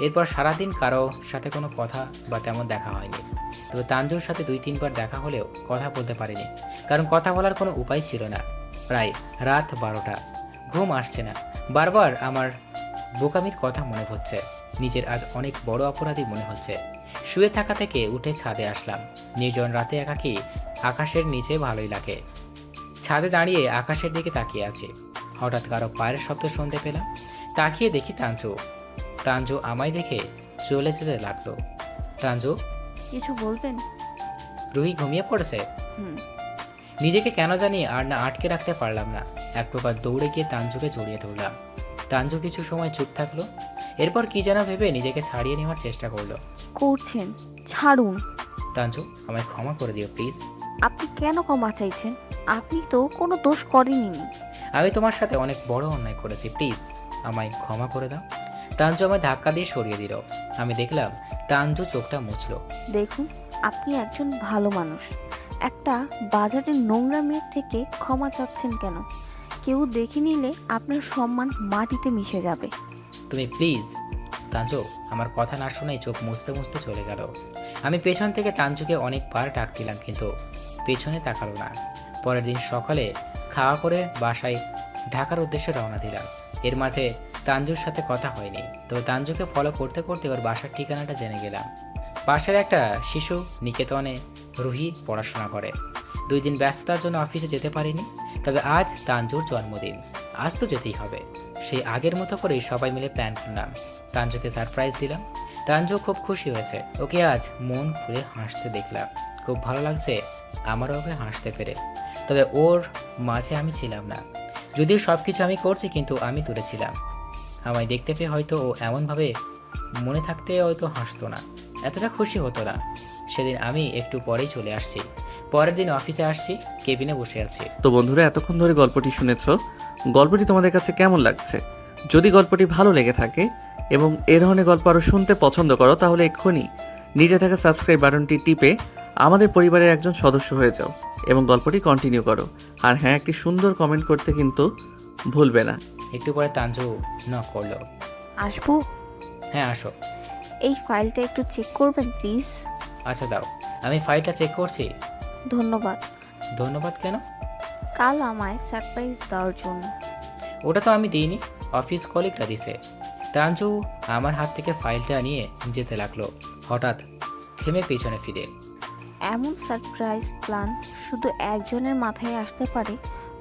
এরপর সারাদিন কারো সাথে কোনো কথা বা তেমন দেখা হয়নি। তবে তানজুর সাথে 2-3 বার দেখা হলেও কথা বলতে পারিনি, কারণ কথা বলার কোনো উপায় ছিল না। প্রায় রাত 12টা, ঘুম আসছে না। বারবার আমার বোকামির কথা মনে হচ্ছে, নিজের আজ অনেক বড় অপরাধী মনে হচ্ছে। শুয়ে থাকা থেকে উঠে ছাদে আসলাম। নির্জন রাতে একাকী আকাশের নিচে ভালোই লাগে। ছাদে দাঁড়িয়ে আকাশের দিকে তাকিয়ে আছি। হঠাৎ কারো পায়ের শব্দ শুনতে পেলাম। তাকিয়ে দেখি তানজু। তানজু আমায় দেখে চলে যেতে লাগলো। তানজু, কিছু বলবেন? রুহি ঘুমিয়ে পড়েছে। হুম। নিজেকে কেন জানি আর না আটকে রাখতে পারলাম না। এক প্রকার দৌড়ে গিয়ে তানজুকে জড়িয়ে ধরলাম। তানজু কিছু সময় চুপ থাকলো, এরপর কি যেন ভেবে নিজেকে ছাড়িয়ে নেওয়ার চেষ্টা করলো। করছেন? ছাড়ুন। তানজু, আমায় ক্ষমা করে দিও প্লিজ। আপনি কেন ক্ষমা চাইছেন? আপনি তো কোনো দোষ করেননি। আমি তোমার সাথে অনেক বড় অন্যায় করেছি, প্লিজ আমায় ক্ষমা করে দাও। তানজু আমায় ধাক্কা দিয়ে সরিয়ে দিল। আমি দেখলাম তানজু চোখটা মুছলো। দেখুন, আপনি একজন ভালো মানুষ। একটা বাজারের নোংরা মেয়ের থেকে ক্ষমা চাচ্ছেন কেন? কেউ দেখে নিলে আপনার সম্মান মাটিতে মিশে যাবে। তুমি প্লিজ। তানজু আমার কথা না শোনাই চোখ মুছতে মুছতে চলে গেল। আমি পেছন থেকে তানজুকে অনেকবার ডাক দিলাম, কিন্তু পেছনে তাকালো না। পরের দিন সকালে খাওয়া করে বাসায় ঢাকার উদ্দেশ্যে রওনা দিলাম। এর মাঝে তানজুর সাথে কথা হয়নি, তবে তানজুকে ফলো করতে করতে ওর বাসার ঠিকানাটা জেনে গেলাম। পাশের একটা শিশু নিকেতনে রুহি পড়াশোনা করে। 2 দিন ব্যস্ততার জন্য অফিসে যেতে পারিনি, তবে আজ তানজুর জন্মদিন, আজ তো যেতেই হবে। সেই আগের মতো করেই সবাই মিলে প্ল্যান করলাম। তানজুকে সারপ্রাইজ দিলাম। তানজু খুব খুশি হয়েছে। ওকে আজ মন খুলে হাসতে দেখলাম। খুব ভালো লাগছে আমারও ওকে হাসতে পেরে। তবে ওর মাঝে আমি ছিলাম না। যদিও সব কিছু আমি করছি, কিন্তু আমি দূরে ছিলাম। আমায় দেখতে পেয়ে হয়তো ও এমনভাবে মনে থাকতে হয়তো হাসতো না, এতটা খুশি হতো না। সেদিন আমি একটু পরেই চলে আসছি। পরের দিন অফিসে আসছি, কেবিনে বসে আছি। তো বন্ধুরা, এতক্ষণ ধরে গল্পটি শুনেছো। গল্পটি তোমাদের কাছে কেমন লাগছে? যদি গল্পটি ভালো লেগে থাকে এবং এ ধরনের গল্প আরও শুনতে পছন্দ করো, তাহলে এক্ষুনি নিচে থাকা সাবস্ক্রাইব বাটনটি টিপে আমাদের পরিবারের একজন সদস্য হয়ে যাও এবং গল্পটি কন্টিনিউ করো। আর হ্যাঁ, একটি সুন্দর কমেন্ট করতে কিন্তু ভুলবে না। একটু পরে তানজু নক করলো। আসবো? হ্যাঁ আসো। এই ফাইলটা একটু চেক করবেন প্লিজ? আচ্ছা দাও, আমি ফাইলটা চেক করছি। ধন্যবাদ। ধন্যবাদ কেন? কাল আমায় সারপ্রাইজ দেওয়ার জন্য। ওটা তো আমি দিইনি, অফিস কলিগরা দিছে। তানজু আমার হাত থেকে ফাইলটা নিয়ে যেতে লাগলো। হঠাৎ থেমে পেছনে ফিরে। এমন সারপ্রাইজ প্ল্যান শুধু একজনের মাথায় আসতে পারে,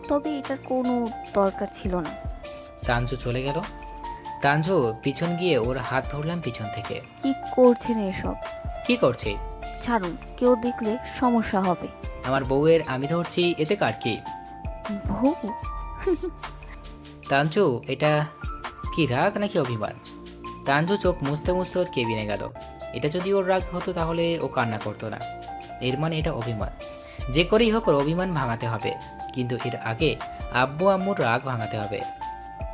তবে এটার কোনো দরকার ছিল না। তানজু চলে গেল। তানজু পিছন গিয়ে ওর হাত ধরলাম পিছন থেকে। কি করছেন এসব? কি করছি? ছাড়ুন, কেউ দেখলে সমস্যা হবে। আমার বউয়ের আমি ধরছি, এতে কার কি? বউ? তানজু, এটা কি রাগ নাকি অভিমান? তানজু চোখ মুছতে মুছতে ওর কেবিনে গেল। এটা যদি ওর রাগ হতো তাহলে ও কান্না করতো না। এর মানে এটা অভিমান। যে করেই হোক ওর অভিমান ভাঙাতে হবে, কিন্তু এর আগে আব্বু আম্মুর রাগ ভাঙাতে হবে।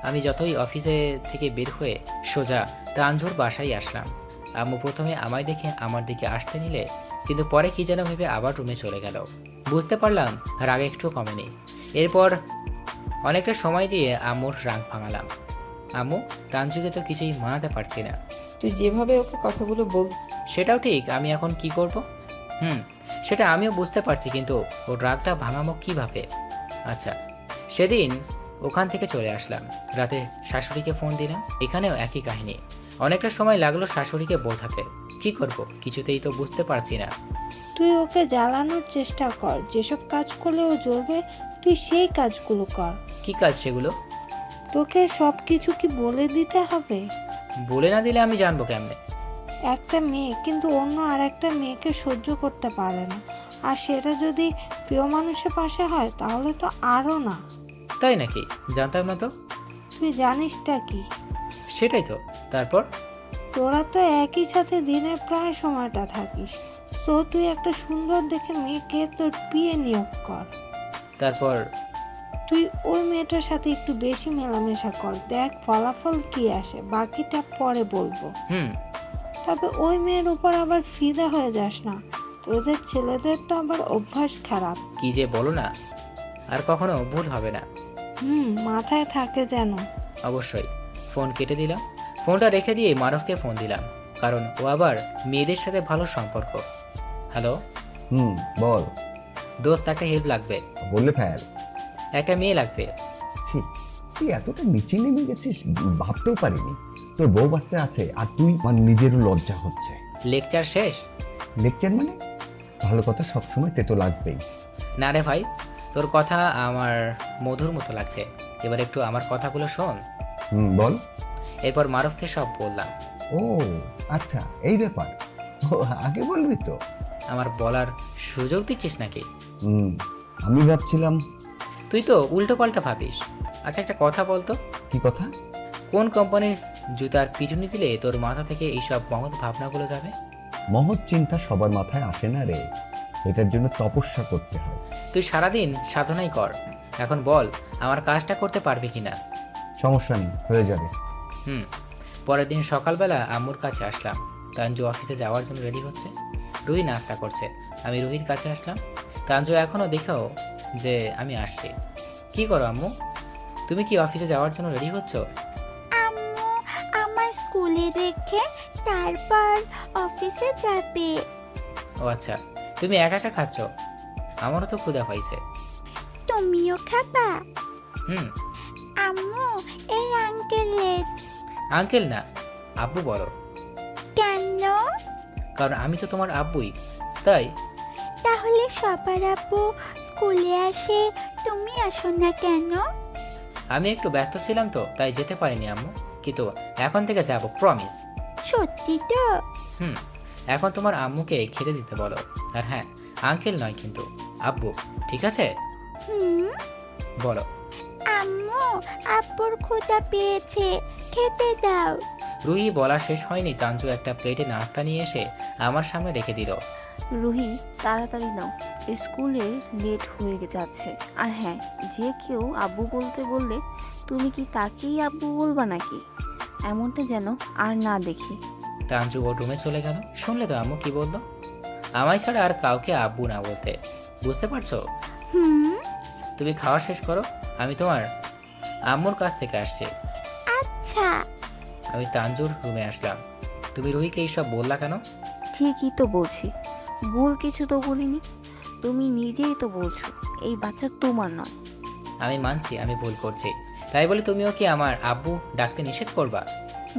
আমি যতই অফিসে থেকে বের হয়ে সোজা তানজুর বাসায় আসলাম। আম্মু প্রথমে আমায় দেখে আমার দিকে আসতে নিলে, কিন্তু পরে কি যেন ভেবে আবার রুমে চলে গেল। বুঝতে পারলাম রাগ একটু কমেনি। এরপর অনেকটা সময় দিয়ে আম্মুর রাগ ভাঙালাম। আম্মু, তানজুকে তো কিছুই মানাতে পারছি না। তুই যেভাবে ওকে কথাগুলো বল। সেটাও ঠিক, আমি এখন কি করব? সেটা আমিও বুঝতে পারছি, কিন্তু ওর রাগটা ভাঙামো কিভাবে? আচ্ছা, সেদিন ওখান থেকে চলে আসলাম। রাতে শাশুড়িকে ফোন দিলাম। এখানেও একই কাহিনী। অনেকটা সময় লাগলো শাশুড়িকে বোঝাতে। কি করব, কিছুতেই তো বুঝতে পারছি না। তুই ওকে জ্বালানোর চেষ্টা কর, যেসব কাজ করলে ও জ্বলবে তুই সেই কাজগুলো কর। কি কাজ সেগুলো? তোকে সব কিছু কি বলে দিতে হবে? বলে না দিলে আমি জানবো কেমনে? একটা মেয়ে কিন্তু অন্য আর একটা মেয়েকে সহ্য করতে পারে না, আর সেটা যদি প্রিয় মানুষের পাশে হয় তাহলে তো আরও না। তাই নাকি? জানতাম না তো। তুই জানিসটা কি? সেটাই তো। তারপর? তোরা তো একই সাথে দিনের প্রায় সময়টা থাকিস, সো তুই একটা সুন্দর দেখে মেয়েকে তোর বিয়ে নিয়োগ কর। তারপর? তুই ওই মেয়েটার সাথে একটু বেশি মেলামেশা কর, দেখ ফলাফল কি আসে, বাকিটা পরে বলবো। তবে ওই মেয়ের উপর আবার ফিদা হয়ে যাস না, তোদের ছেলেদের তো আবার অভ্যাস খারাপ। কি যে বলো না, আর কখনো ভুল হবে না। মাথায় থাকে যেন। অবশ্যই। ফোন কেটে দিলাম। ফোনটা রেখে দিয়ে মারুফকে ফোন দিলাম, কারণ ও আবার মেয়েদের সাথে ভালো সম্পর্ক। হ্যালো বল। দোস্ত, একটা হেল্প লাগবে। বললে ফেল। একটা মেয়ে লাগবে। ছি, তুই এতটা নিচে নেমে গেছিস ভাবতেও পারিনি। তোর বউ বাচ্চা আছে আর তুই, আমার নিজেরও লজ্জা হচ্ছে। লেকচার শেষ? লেকচার মানে? ভালো কথা সবসময় তেতো লাগবেই। না রে ভাই, তোর কথা আমার মধুর মতো লাগছে, এবার একটু আমার কথাগুলো শোন। বল। এরপর মারুফকে সব বললাম। ও আচ্ছা, এই ব্যাপার। ও, আগে বলবি তো। আমার বলার সুযোগ দিচ্ছিস নাকি? আমি ভাবছিলাম। তুই তো উল্টো পাল্টা ভাবিস। আচ্ছা, একটা কথা বলতো। কি কথা? কোন কোম্পানির জুতার পিটুনি দিলে তোর মাথা থেকে এইসব মহৎ ভাবনাগুলো যাবে? মহৎ চিন্তা সবার মাথায় আসে না রে, এটার জন্য তপস্যা করতে হয়। তুই সারাদিন সাধনাই কর, এখন বল আমার কাজটা করতে পারবি কিনা? সমস্যা নেই, হয়ে যাবে। পরের দিন সকালবেলা আম্মুর কাছে আসলাম। তানজু অফিসে যাওয়ার জন্য রেডি হচ্ছে, রুহি নাস্তা করছে। আমি রুহির কাছে আসলাম। তানজু এখনও দেখাও যে আমি আসছি। কি করো আম্মু, তুমি কি অফিসে যাওয়ার জন্য রেডি হচ্ছ? আম্মু আমার স্কুলে রেখে তারপর অফিসে যাবে। ও আচ্ছা, তুমি একা একা খাচ্ছ? আমারও তো ক্ষুধা পাইছে। তুমিও খাবা? হুম। আম্মু, এই আঙ্কেলের। আঙ্কেল না, আব্বু বলো। কেন? কারণ আমি তো তোমার আব্বুই, তাই। তাহলে সবার আব্বু স্কুলে আসে, তুমি আসো না কেন? আমি একটু ব্যস্ত ছিলাম তো, তাই যেতে পারিনি আম্মু, কিন্তু এখন থেকে যাব, প্রমিস। সত্যি তো? এখন তোমার আম্মুকে খেতে দিতে বলো। আর হ্যাঁ, আঙ্কেল নয় কিন্তু আব্বু, ঠিক আছে? বলো। আম্মু, আব্বুর ক্ষুধা পেয়েছে, খেতে দাও। রুহি বলা শেষ হয়নি, তানজু একটা প্লেটে নাস্তা নিয়ে এসে আমার সামনে রেখে দিল। রুহি, তাড়াতাড়ি নাও, স্কুলের লেট হয়ে যাচ্ছে। আর হ্যাঁ, যে কেউ আব্বু বলতে বললে তুমি কি তাকেই আব্বু বলবা নাকি? এমনটা যেন আর না দেখি। তানজু ওর রুমে চলে গেল। শুনলে তো আম্মু কি বললো, আমায় ছাড়া আর কাউকে আব্বু না বলতে। বুঝতে পারছো? তুমি খাওয়া শেষ করো, আমি তোমার আম্মুর কাছ থেকে আসছি। আচ্ছা। আমি তানজুর রুমে আসলাম। তুমি রুহিকে এইসব বললা কেন? ঠিকই তো বলছি, ভুল কিছু তো বলিনি। তুমি নিজেই তো বলছো এই বাচ্চা তোমার নয়। আমি মানছি আমি ভুল করছি, তাই বলে তুমিও কি আমার আব্বু ডাকতে নিষেধ করবা?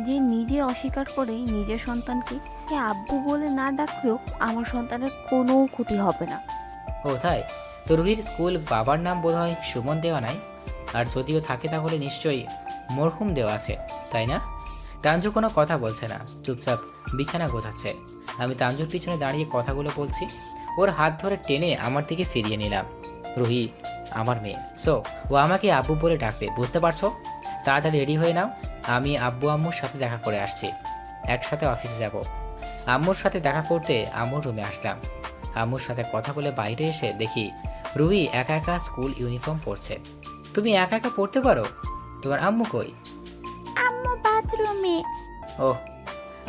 যে নিজে অস্বীকার করে নিজের সন্তানকে সে আব্বু বলে না ডাকলেও আমার সন্তানের কোনো ক্ষতি হবে না। ও তাই? তো রুহির স্কুল বাবার নাম বোধহয় সুমন দেওয়া নাই, আর যদিও থাকে তাহলে নিশ্চয়ই মরহুম দেওয়া আছে, তাই না? তানজু কোনো কথা বলছে না, চুপচাপ বিছানা গোছাচ্ছে। আমি তানজুর পিছনে দাঁড়িয়ে কথাগুলো বলছি। ওর হাত ধরে টেনে আমার দিকে ফিরিয়ে নিলাম। রুহি আমার মেয়ে, সো ও আমাকে আব্বু বলে ডাকবে, বুঝতে পারছো? তাড়াতাড়ি রেডি হয়ে নাও, আমি আব্বু আম্মুর সাথে দেখা করে আসছি, একসাথে অফিসে যাব। আম্মুর সাথে দেখা করতে আম্মুর রুমে আসলাম। আম্মুর সাথে কথা বলে বাইরে এসে দেখি রুহি একা একা স্কুল ইউনিফর্ম পরছে। তুমি একা একা পড়তে পারো? তোমার আম্মু কই? আম্মু বাথরুমে। ওহ,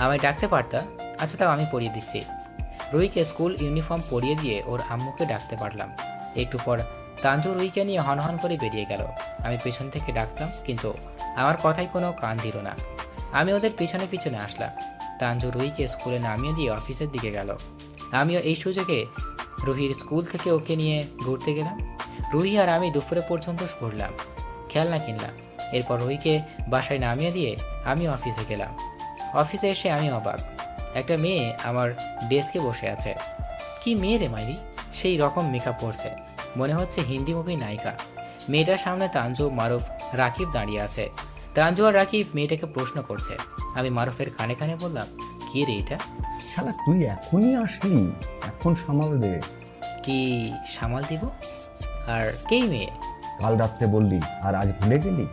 আমায় ডাকতে পারতা? আচ্ছা, তাও আমি পরিয়ে দিচ্ছি। রুহিকে স্কুল ইউনিফর্ম পরিয়ে দিয়ে ওর আম্মুকে ডাকতে পারলাম। একটু পর তানজু রুহিকে নিয়ে হনহন করে বেরিয়ে গেল। আমি পেছন থেকে ডাকতাম, কিন্তু আমার কথাই কোনো কান দিল না। আমি ওদের পিছনে পিছনে আসলাম। তানজু রুহিকে স্কুলে নামিয়ে দিয়ে অফিসের দিকে গেল। আমিও এই সুযোগে রুহির স্কুল থেকে ওকে নিয়ে ঘুরতে গেলাম। রুহি আর আমি দুপুরে পর্যন্ত ঘুরলাম, খেলনা কিনলাম। এরপর রুহিকে বাসায় নামিয়ে দিয়ে আমি অফিসে গেলাম। অফিসে এসে আমি অবাক, একটা মেয়ে আমার ডেস্কে বসে আছে। কি মেয়ে রে মাইরি, সেই রকম মেকআপ করছে, মনে হচ্ছে হিন্দি মুভি নায়িকা। মেয়েটার সামনে তানজু, মারুফ, রাকিব দাঁড়িয়ে আছে। তানজু আর রাকিব মেয়েটাকে প্রশ্ন করছে। আমি মারুফের কানে কানে বললাম, কি রে এটা? শালা তুই এখনই আসলি, এখন সামাল দে। কি সামাল দিব? আর কেই মেয়ে? কাল রাত্রে বললি আর আজ ভুলে গেলি?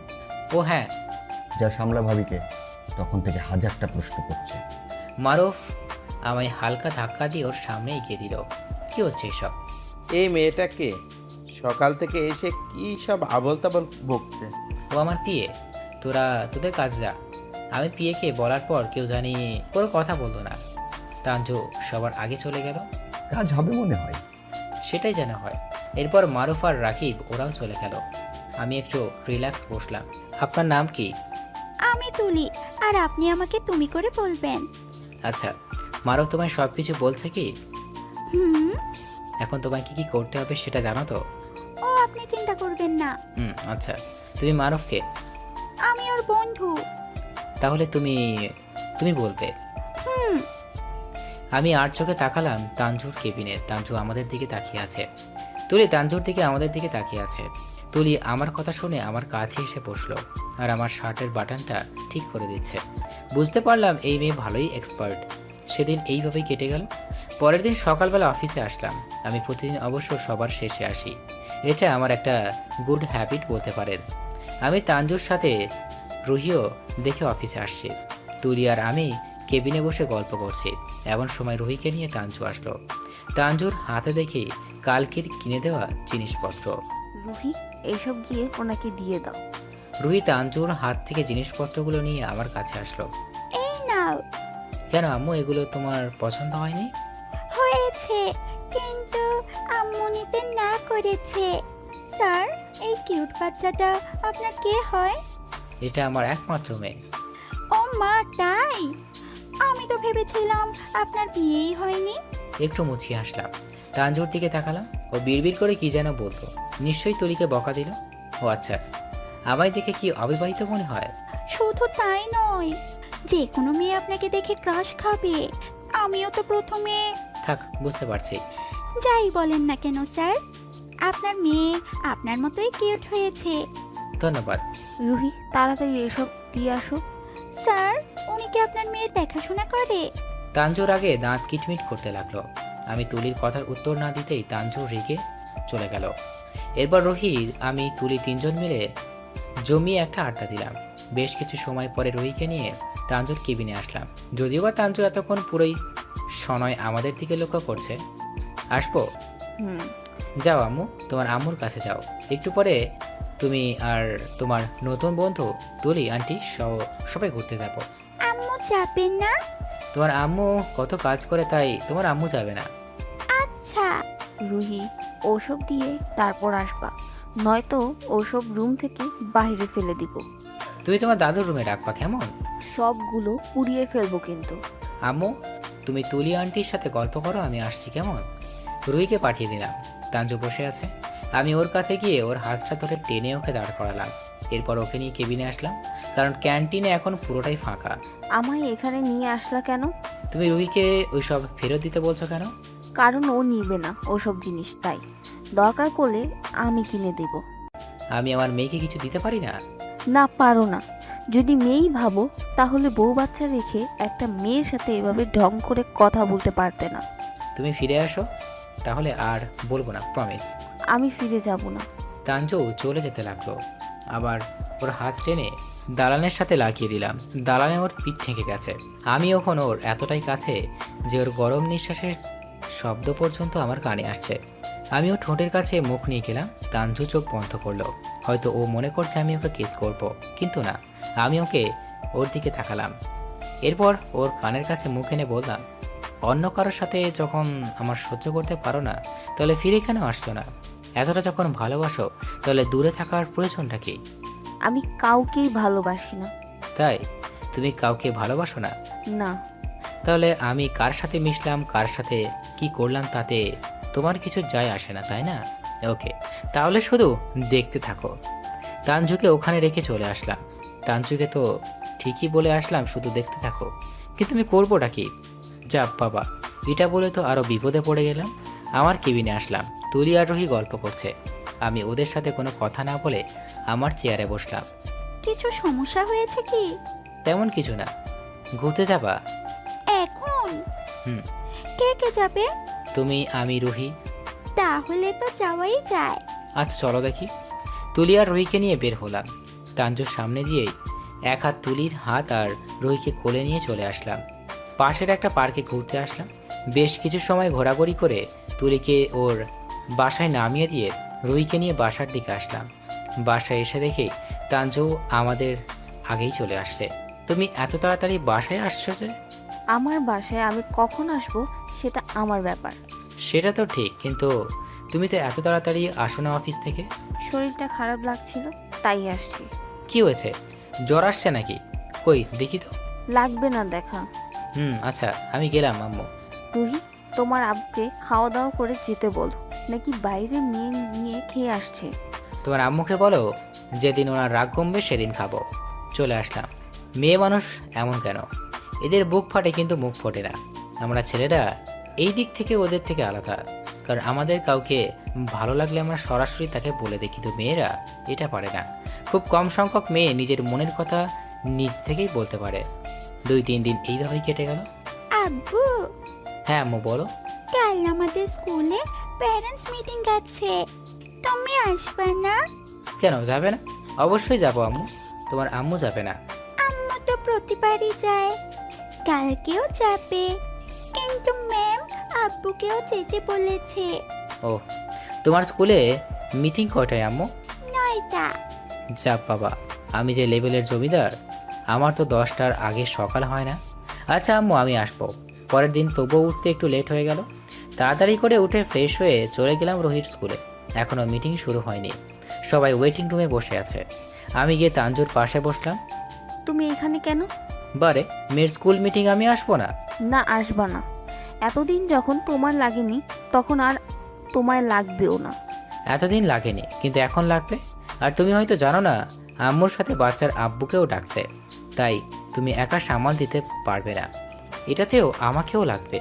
ও হ্যাঁ। যা সামলা ভাবিকে, তখন থেকে হাজারটা প্রশ্ন করছে। মারুফ আমায় হালকা ধাক্কা দিয়ে ওর সামনে এগিয়ে দিল। কি হচ্ছে এসব? এই মেয়েটাকে সকাল থেকে এসে কি সব আবল তাবল বকছে? ও আমার পিয়ে, তোরা তোদের কাজ যা। আমি পিয়েকে বলার পর কেউ জানি কোনো কথা বলতো না। তানজু সবার আগে চলে গেল। কাজ হবে মনে হয়। সেটাই যেন হয়। এরপর মারুফ আর রাকিব ওরাও চলে গেল। আমি একটু রিল্যাক্স বসলাম। আপনার নাম কি? আমি তুলি, আর আপনি আমাকে তুমি করে বলবেন। আচ্ছা, মারুফ তোমায় সব কিছু বলছে কি? হুম। এখন তোমায় কি কি করতে হবে সেটা জানো তো? ও আপনি চিন্তা করবেন না, আচ্ছা। তুমি মারুফকে? আমি ওর বন্ধু। তাহলে তুমি তুমি বলবে। হুম। আমি আর চোখে তাকালাম তানজুর কেবিনে। তানজু আমাদের দিকে তাকিয়ে আছে। তুলি তানজুর দিকে আমাদের দিকে তাকিয়ে আছে। তুলি আমার কথা শুনে আমার কাছে এসে বসলো আর আমার শার্টের বাটনটা ঠিক করে দিচ্ছে। বুঝতে পারলাম এই মেয়ে ভালোই এক্সপার্ট। সেদিন এইভাবেই কেটে গেল। পরের দিন সকালবেলা অফিসে আসলাম। আমি প্রতিদিন অবশ্য সবার শেষে আসি, এটা আমার একটা গুড হ্যাবিট বলতে পারেন। আমি তানজুর সাথে রুহিও দেখে অফিসে আসছি। তুলি আর আমি কেবিনে বসে গল্প করছি। এমন সময় রুহিকে নিয়ে তানজু আসলো। তানজুর হাতে দেখি কালকের কিনে দেওয়া জিনিসপত্র। রুহি, এইসব গিয়ে ওনাকে দিয়ে দাও। রুহি তানজুর হাত থেকে জিনিসপত্রগুলো নিয়ে আমার কাছে আসলো। এই নাও। কেন আম্মু, এগুলো তোমার পছন্দ হয়নি? হয়েছে, কিন্তু আম্মু নিতে না করেছে। স্যার, এই কিউট বাচ্চাটা আপনার কে হয়? এটা আমার একমাত্র মেয়ে। ও মা, তাই? আমি তো ভেবেছিলাম আপনার বিয়েই হয়নি। একটু মুছিয়ে আসলাম। তানজুর দিকে তাকালাম। ও বিড়বিড় করে কি যেন বলতো। নিশ্চয়ই তুলিকে বকা দিল। ও আচ্ছা, আমায় দেখে কি অবিবাহিত মনে হয়? শুধু তাই নয়, যে কোনো মেয়ে আপনাকে দেখে ক্রাশ খাবে। আমিও তো প্রথমে। থাক, বুঝতে পারছি। যাই বলেন না কেন স্যার, আপনার মেয়ে আপনার মতোই কিউট হয়েছে। ধন্যবাদ। রুহি, তাড়াতাড়ি এসব দিয়ে আসো। স্যার, উনি কি আপনার মেয়ের দেখাশোনা করে? তানজুর আগে দাঁত কিটমিট করতে লাগলো। আমি তুলির কথার উত্তর না দিতেই তানজুর রেগে চলে গেল। এরপর রুহি, আমি, তুলি তিনজন মিলে জমিয়ে একটা আড্ডা দিলাম। বেশ কিছু সময় পরে রুহিকে নিয়ে তানজুর কেবিনে আসলাম। যদিও বা তানজু এতক্ষণ পুরোই সনয় আমাদের দিকে লক্ষ্য করছে। আসবো? হুম। যাও আম্মু, তোমার আম্মুর কাছে যাও। একটু পরে তুমি আর তোমার নতুন বন্ধু তুলি আন্টি সবাই ঘুরতে যাব। আম্মু যাবেন না? তোমার আম্মু কত কাজ করে, তাই তোমার আম্মু যাবে না। আচ্ছা। রুহি, ওসব দিয়ে তারপর আসবা, নয়তো ওসব রুম থেকে বাইরে ফেলে দিব। তুমি তোমার দাদুর রুমে রাখবা কেমন? সবগুলো পুড়িয়ে ফেলবো কিন্তু। আম্মু, তুমি তুলি আন্টির সাথে গল্প করো, আমি আসছি কেমন? রুহিকে পাঠিয়ে দিলাম। তানজু বসে আছে। আমি ওর কাছে গিয়ে ওর হাতটা ধরে টেনে ওকে দাঁড় করালাম। এরপর ওকে নিয়ে কেবিনে আসলাম, কারণ ক্যান্টিনে এখন পুরোটাই ফাঁকা। আমায় এখানে নিয়ে আসলা কেন? তুমি রুহিকে ওইসব ফেরত দিতে বলছো কেন? কারণ ও নিবে না ওসব জিনিস, তাই দরকার পড়লে আমি কিনে দেব। আমি আমার মেয়েকে কিছু দিতে পারি না? না, পারো না। যদি মেয়েই ভাবো, তাহলে বউ বাচ্চা রেখে একটা মেয়ের সাথে এভাবে ঢং করে কথা বলতে পারতে না। তুমি ফিরে আসো, তাহলে আর বলবো না, প্রমিস। আমি ফিরে যাব না। তানজু চলে যেতে লাগলো। আবার ওর হাত টেনে দালানের সাথে লাগিয়ে দিলাম। দালানে ওর পিঠ ঠেকে গেছে। আমি এখন ওর এতটাই কাছে যে ওর গরম নিঃশ্বাসের শব্দ পর্যন্ত আমার কানে আসছে। আমি ওর ঠোঁটের কাছে মুখ নিয়ে গেলাম। তানজু চোখ বন্ধ করলো। হয়তো ও মনে করছে আমি ওকে কিস করব, কিন্তু না। আমি ওকে ওর দিকে তাকালাম। এরপর ওর কানের কাছে মুখ এনে বললাম, অন্য কারোর সাথে যখন আমার সহ্য করতে পারো না, তাহলে ফিরে কেন আসছো না? এতটা যখন ভালোবাসো, তাহলে দূরে থাকার প্রয়োজনটা কি? আমি কাউকেই ভালোবাসি না। তাই? তুমি কাউকে ভালোবাসো না? না। তাহলে আমি কার সাথে মিশলাম, কার সাথে কি করলাম, তাতে তোমার কিছু যায় আসে না, তাই না? ওকে, তাহলে শুধু দেখতে থাকো। তানজুকে ওখানে রেখে চলে আসলাম। তানজুকে তো ঠিকই বলে আসলাম শুধু দেখতে থাকো, কিন্তু আমি করবোটা কি? যা বাবা, এটা বলে তো আরও বিপদে পড়ে গেলাম। আমার কেবিনে আসলাম। তুলি আর রুহি গল্প করছে। আমি ওদের সাথে কোনো কথা না বলে আমার চেয়ারে বসলাম। কিছু সমস্যা হয়েছে কি? তেমন কিছু না। ঘুরতে যাবা এখন? হুম। কে কে যাবে? তুমি, আমি, রুহি। তাহলে তো যাওয়াই যায়। আচ্ছা চলো দেখি। তুলি আর রুহিকে নিয়ে বের হলাম। তানজুর সামনে দিয়েই এক হাত তুলির হাত আর রুহিকে কোলে নিয়ে চলে আসলাম। পাশের একটা পার্কে ঘুরতে আসলাম। বেশ কিছু সময় ঘোরাঘুরি করে তুলিকে ওর বাসায় নামিয়ে দিয়ে রুহিকে নিয়ে বাসার দিকে আসলাম। বাসায় এসে দেখি তানজু আমাদের আগেই চলে আসছে। তুমি এত তাড়াতাড়ি বাসায় আসছো যে? আমার বাসায় আমি কখন আসবো সেটা আমার ব্যাপার। সেটা তো ঠিক, কিন্তু তুমি তো এত তাড়াতাড়ি আসো না অফিস থেকে। শরীরটা খারাপ লাগছিল, তাই আসছি। কি হয়েছে? জ্বর আসছে নাকি? কই দেখি তো। লাগবে না দেখা। আচ্ছা আমি গেলাম আম্মু। রুহি, তোমার আব্বুকে খাওয়া দাওয়া করে যেতে বলো, নাকি বাইরে মেয়ে নিয়ে খেয়ে আসছে। তোমার আম্মুকে বলো যেদিন ওনার রাগ কমবে সেদিন খাবো। চলে আসলাম। মেয়ে মানুষ এমন কেন? এদের বুক ফাটে কিন্তু মুখ ফোটে না। আমরা ছেলেরা এই দিক থেকে ওদের থেকে আলাদা, কারণ আমাদের কাউকে ভালো লাগলে আমরা সরাসরি তাকে বলে দিই, কিন্তু মেয়েরা এটা পারে না। খুব কম সংখ্যক মেয়ে নিজের মনের কথা নিজ থেকেই বলতে পারে। 2-3 দিন এইভাবেই কেটে গেল। আব্বু, হ্যাঁ আম্মু বলো। কাল আমাদের স্কুলে প্যারেন্টস মিটিং আছে, তুমি আসবে না? কেন যাবে না? অবশ্যই যাবো আম্মু। তোমার আম্মু যাবে না? আম্মু তো প্রতিবারই যায়, কালকেও যাবে, কিন্তু ম্যাম আব্বুকেও যেতে বলেছে। ও, তোমার স্কুলে মিটিং কয়টায় আম্মু? 9টা। যা বাবা, আমি যে লেভেলের জমিদার, আমার তো 10টার আগে সকাল হয় না। আচ্ছা আম্মু আমি আসবো। পরের দিন তবুও উঠতে একটু লেট হয়ে গেল। তাড়াতাড়ি করে উঠে ফ্রেশ হয়ে চলে গেলাম রোহিত স্কুলে। এখনও মিটিং শুরু হয়নি, সবাই ওয়েটিং রুমে বসে আছে। আমি গিয়ে তানজুর পাশে বসলাম। তুমি এখানে কেন? বারে, মেয়ের স্কুল মিটিং আমি আসবো না? না, আসবা না। এতদিন যখন তোমার লাগেনি, তখন আর তোমায় লাগবেও না। এতদিন লাগেনি, কিন্তু এখন লাগবে। আর তুমি হয়তো জানো না, আম্মুর সাথে বাচ্চার আব্বুকেও ডাকছে, তাই তুমি একা সামাল দিতে পারবে না। এটাতেও আমাকেও লাগবে।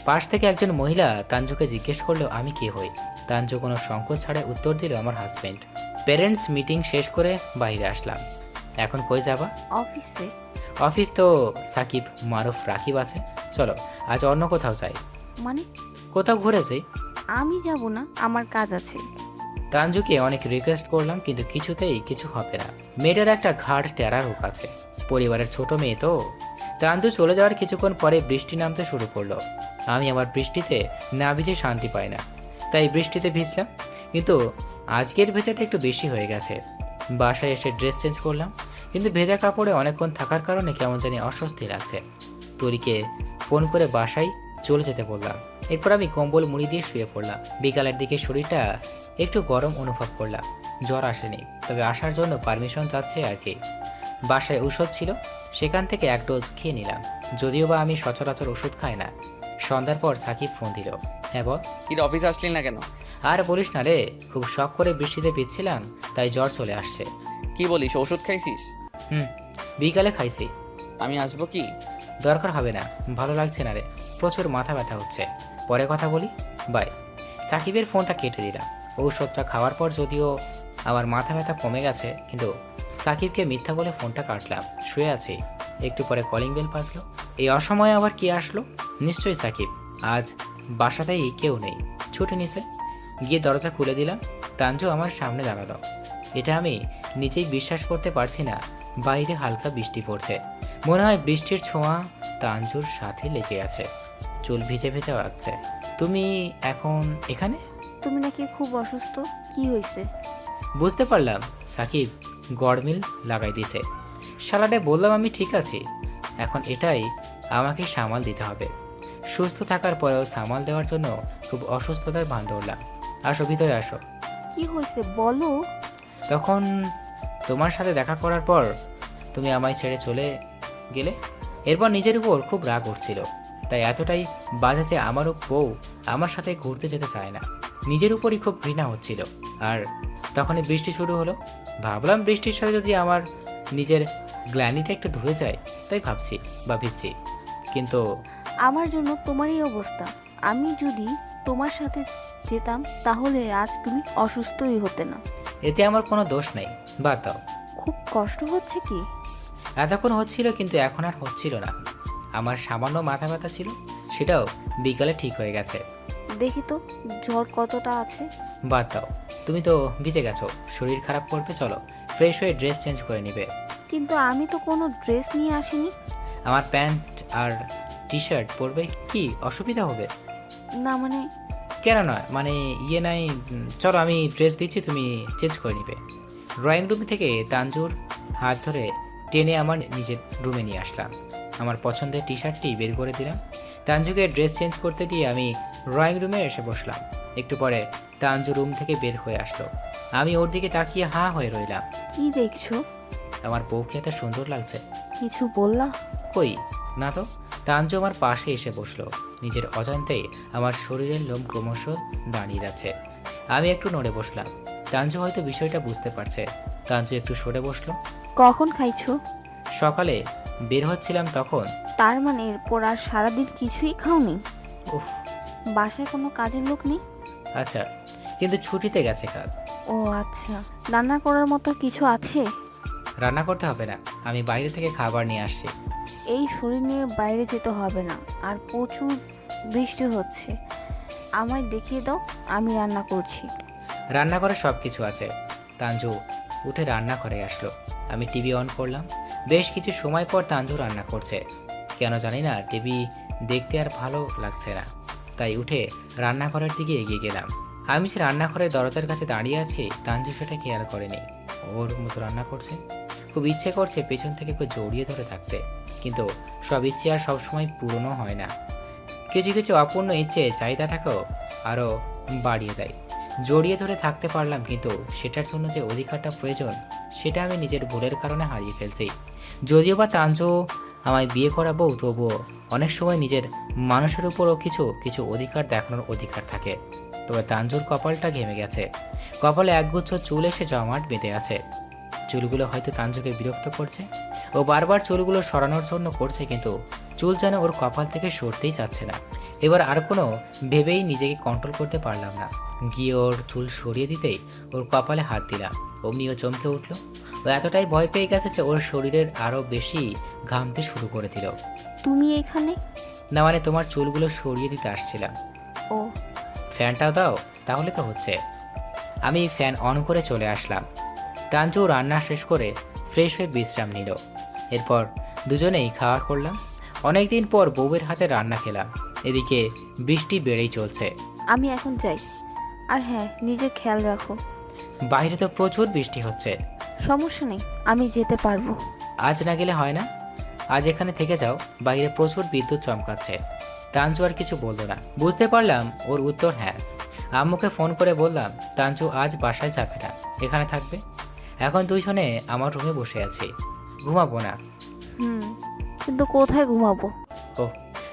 পাশ থেকে একজন মহিলা তানজুকে জিজ্ঞেস করলো আমি কে হই। তানজু কোনো সংকোচ ছাড়াই উত্তর দিল আমার হাজবেন্ড। প্যারেন্টস মিটিং শেষ করে বাইরে আসলাম। এখন কই যাবা? অফিসে। অফিস তো সাকিব, মারুফ, রাকিব আছে। চলো আজ অন্য কোথাও যাই। মানে? কোথাও ঘুরে যাই। আমি যাব না, আমার কাজ আছে। তানজুকে অনেক রিকোয়েস্ট করলাম, কিন্তু কিছুতেই কিছু হবে না। মেয়েটার একটা ঘাড় টেরা রোগ আছে, পরিবারের ছোট মেয়ে তো। তানজু চলে যাওয়ার কিছুক্ষণ পরে বৃষ্টি নামতে শুরু করলো। আমি আমার বৃষ্টিতে না ভিজে শান্তি পাই না, তাই বৃষ্টিতে ভিজলাম। কিন্তু আজকের ভেজাটা একটু বেশি হয়ে গেছে। বাসায় এসে ড্রেস চেঞ্জ করলাম, কিন্তু ভেজা কাপড়ে অনেকক্ষণ থাকার কারণে কেমন জানি অস্বস্তি লাগছে। তরিকে ফোন করে বাসায় চলে যেতে বললাম। এরপর আমি কম্বল মুড়ি দিয়ে শুয়ে পড়লাম। বিকালের দিকে শরীরটা একটু গরম অনুভব করলাম। জ্বর আসেনি, তবে আসার জন্য পারমিশন চাচ্ছে আর কি। বাসায় ওষুধ ছিল, সেখান থেকে 1 ডোজ খেয়ে নিলাম। যদিও বা আমি সচরাচর ওষুধ খাই না। সন্ধ্যার পর সাকিব ফোন দিল। হ্যাঁ বল। কি রে, অফিসে আসলি না কেন? আর বলিস না রে, খুব শখ করে বৃষ্টিতে ভিজছিলাম, তাই জ্বর চলে আসছে। কি বলিস, ওষুধ খাইছিস? বিকালে খাইছি। আমি আসবো কি? দরকার হবে না, ভালো লাগছে না রে, প্রচুর মাথা ব্যথা হচ্ছে। পরে কথা বলি, বাই। সাকিবের ফোনটা কেটে দিলাম। ঔষধটা খাওয়ার পর যদিও আমার মাথা ব্যথা কমে গেছে, কিন্তু সাকিবকে মিথ্যা বলে ফোনটা কাটলাম। শুয়ে আছি, একটু পরে কলিং বেল বাজলো। এই অসময়ে আবার কি আসলো? নিশ্চয়ই সাকিব। আজ বাসাতেই কেউ নেই, ছুটি নিচে। গিয়ে দরজা খুলে দিলাম। তানজু আমার সামনে দাঁড়ালো। এটা আমি নিজেই বিশ্বাস করতে পারছি না, বাইরে হালকা বৃষ্টি পড়ছে। মনে হয় বৃষ্টির ছোঁয়া তানজুর সাথে লেগে আছে, চুল ভিজে ভিজে লাগছে। তুমি এখন এখানে? তুমি নাকি খুব অসুস্থ, কি হয়েছে? বুঝতে পারলাম সাকিব গড়মিল লাগাই দিয়েছে। সালাডে বললাম আমি ঠিক আছি, এখন এটাই আমাকে সামাল দিতে হবে। সুস্থ থাকার পরেও সামাল দেওয়ার জন্য খুব অসুস্থতার ভান ধরলাম। আসো ভিতরে আসো। কি হয়েছে বলো। তখন তোমার সাথে দেখা করার পর তুমি আমায় ছেড়ে চলে গেলে। এরপর নিজের উপর খুব রাগ উঠছিল, তাই এতটাই বাজে যে আমারও বউ আমার সাথে ঘুরতে যেতে চায় না। নিজের উপরই খুব ঘৃণা হচ্ছিল। আর তখনই বৃষ্টি শুরু হলো। ভাবলাম বৃষ্টির সাথে যদি আমার নিজের গ্ল্যানিটা একটু ধুয়ে যায়, তাই ভাবছি বা ভিজছি। কিন্তু আমার জন্য তোমার এই অবস্থা। আমি যদি তোমার সাথে যেতাম তাহলে আজ তুমি অসুস্থই হতে না। এতে আমার কোনো দোষ নেই, বাদ দাও। খুব কষ্ট হচ্ছে কি? এতক্ষণ হচ্ছিল, কিন্তু এখন আর হচ্ছিল না। আমার সামান্য মাথা ব্যথা ছিল, সেটাও বিকালে ঠিক হয়ে গেছে। দেখি তো জ্বর কতটা আছে। বাদ দাও, তুমি তো ভিজে গেছো, শরীর খারাপ করবে। চলো ফ্রেশ হয়ে ড্রেস চেঞ্জ করে নিবে। কিন্তু আমি তো কোনো ড্রেস নিয়ে আসিনি। আমার প্যান্ট আর টি শার্ট পরবে, কি অসুবিধা হবে? না মানে কেন নয়, মানে ইয়ে নাই। চলো আমি ড্রেস দিচ্ছি, তুমি চেঞ্জ করে নিবে। ড্রয়িং রুম থেকে তানজুর হাত ধরে টেনে আমার নিজের রুমে নিয়ে আসলাম। আমার পছন্দের টি শার্টটি বের করে দিলাম। তানজুকে ড্রেস চেঞ্জ করতে দিয়ে আমি ড্রয়িং রুমে এসে বসলাম। একটু পরে তানজু রুম থেকে বের হয়ে আসলো। আমি ওর দিকে তাকিয়ে হাঁ হয়ে রইলাম। কি দেখছো? আমার বউকে এত সুন্দর লাগছে। কিছু বললা? কই না তো। তাঞ্জু আমার পাশে এসে বসলো। নিজের অজান্তেই আমার শরীরের লোম ক্রমশ দাঁড়িয়ে যাচ্ছে। আমি একটু নড়ে বসলাম। তাঞ্জু হয়তো বিষয়টা বুঝতে পারছে। তাঞ্জু একটু সরে বসলো। কখন খাইছো? সকালে বের হচ্ছিলাম তখন। তার মানে এরপর আর সারাদিন কিছুই খাওনি? উফ, বাসায় কোনো কাজের লোক নেই? আচ্ছা, কিন্তু ছুটিতে গেছে কাল। ও আচ্ছা, রান্না করার মতো কিছু আছে? রান্না করতে হবে না, আমি বাইরে থেকে খাবার নিয়ে আসছি। এই শরীর নিয়ে বাইরে যেতে হবে না, আর প্রচুর বৃষ্টি হচ্ছে। আমায় দেখিয়ে দাও, আমি রান্না করছি। রান্নাঘরে সব কিছু আছে। তাঞ্জু উঠে রান্নাঘরে আসলো। আমি টিভি অন করলাম। বেশ কিছু সময় পর তাঞ্জু রান্না করছে। কেন জানি না টিভি দেখতে আর ভালো লাগছে না, তাই উঠে রান্নাঘরের দিকে এগিয়ে গেলাম। আমি যে রান্নাঘরের দরজার কাছে দাঁড়িয়ে আছি, তাঞ্জু সেটা খেয়াল করেনি। ওর মতো রান্না করছে। খুব ইচ্ছে করছে পেছন থেকে কেউ জড়িয়ে ধরে থাকতে, কিন্তু সব ইচ্ছে আর সবসময় পূরণও হয় না। কিছু কিছু অপূর্ণ ইচ্ছে চাহিদাটাকেও আরও বাড়িয়ে দেয়। জড়িয়ে ধরে থাকতে পারলাম, কিন্তু সেটার জন্য যে অধিকারটা প্রয়োজন সেটা আমি নিজের ভুলের কারণে হারিয়ে ফেলছি। যদিও বা তাঞ্জু আমায় বিয়ে করাবো, তবুও অনেক সময় নিজের মানুষের উপরও কিছু কিছু অধিকার দেখানোর অধিকার থাকে। তবে তাঞ্জুর কপালটা ঘেমে গেছে। কপালে একগুচ্ছ চুল এসে জমাট বেঁধে আছে। চুলগুলো হয়তো তাঞ্জুকে বিরক্ত করছে। ও বারবার চুলগুলো সরানোর জন্য করছে, কিন্তু চুল যেন ওর কপাল থেকে সরতেই চাচ্ছে না। এবার আর কোনো ভেবেই নিজেকে কন্ট্রোল করতে পারলাম না। গিয়ে ওর চুল সরিয়ে দিতেই ওর কপালে হাত দিলাম। অমনি ও চমকে উঠল। ও এতটাই ভয় পেয়ে গেছে যে ওর শরীরের আরও বেশি ঘামতে শুরু করে দিল। তুমি এখানে? না মানে তোমার চুলগুলো সরিয়ে দিতে আসছিলাম। ও, ফ্যানটাও দাও, তাহলে তো হচ্ছে। আমি ফ্যান অন করে চলে আসলাম। তাঞ্জু রান্না শেষ করে ফ্রেশ হয়ে বিশ্রাম নিল। এরপর দুজনেই খাওয়া করলাম। অনেকদিন পর বউয়ের হাতে রান্না খেলাম। এদিকে বৃষ্টি বেড়েই চলছে। আমি এখন যাই। আর হ্যাঁ, নিজের খেয়াল রাখো। বাইরে তো প্রচুর বৃষ্টি হচ্ছে। সমস্যা নেই, আমি যেতে পারবো। আজ না গেলে হয় না? আজ এখানে থেকে যাও, বাইরে প্রচুর বিদ্যুৎ চমকাচ্ছে। তাঞ্জু আর কিছু বলল না। বুঝতে পারলাম ওর উত্তর হ্যাঁ। আম্মুকে ফোন করে বললাম তাঞ্জু আজ বাসায় যাবে না, এখানে থাকবে। এখন দুইজনে আমার রুমে বসে আছি, ঘুমাবো না। কিন্তু কোথায় ঘুমাবো? ও,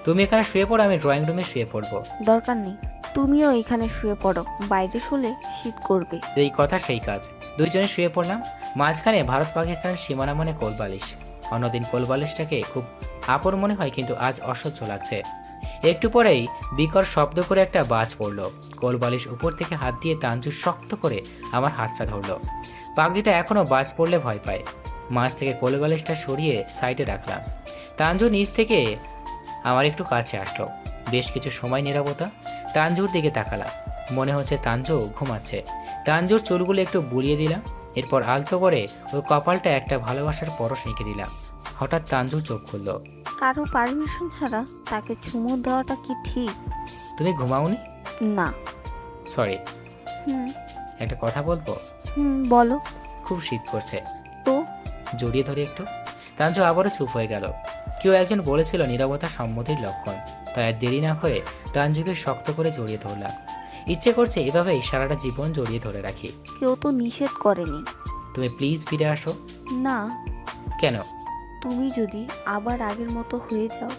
তুমি এখানে শুয়ে পড়ো, আমি ড্রয়িং রুমে শুয়ে পড়বো। দরকার নেই, তুমিও এখানে শুয়ে পড়ো, বাইরে শুলে শীত করবে। এই কথা সেই কাজ। দুইজনে শুয়ে পড়লাম। মাঝখানে ভারত পাকিস্তানের সীমানা মানে কোলবালিশ। অন্যদিন কোলবালিশটাকে খুব আপন মনে হয়, কিন্তু আজ অসহ্য লাগছে। একটু পরেই বিকট শব্দ করে একটা বাজ পড়লো। কোলবালিশ উপর থেকে হাত দিয়ে তাঞ্জু শক্ত করে আমার হাতটা ধরলো। পাগড়িটা এখনো বাজ পড়লে ভয় পায়। মাঝ থেকে কোলবালিশটা সরিয়ে সাইডে রাখলাম। তাঞ্জু নিচ থেকে আমার একটু কাছে আসলো। বেশ কিছু সময় নীরবতা। তাঞ্জুর দিকে তাকালাম। মনে হচ্ছে তাঞ্জু ঘুমাচ্ছে। তাঞ্জুর চুলগুলো একটু বুলিয়ে দিলাম। এরপর আলতো করে ওর কপালটা একটা ভালোবাসার পরশ এঁকে দিলাম। হঠাৎ তাঞ্জু চোখ খুললো। কারো পারমিশন ছাড়া তাকে চুমু দেওয়াটা কি ঠিক? তুমি ঘুমাওনি? না। সরি। হুম একটা কথা বলবো? বলো। খুব শীত করছে। তো জড়িয়ে ধরে একটু। তাঞ্জু আবারও চুপ হয়ে গেল। কেউ একজন বলেছিল নীরবতা সম্মতির লক্ষণ। তাই আর দেরি না করে তাঞ্জুকে শক্ত করে জড়িয়ে ধরলাম। ইচ্ছে করছে এভাবেই সারাটা জীবন জড়িয়ে ধরে রাখি। কেউ তো নিষেধ করেনি। তুমি প্লিজ ফিরে আসো। না। কেন? তুমি যদি আবার আগের মতো হয়ে যাও,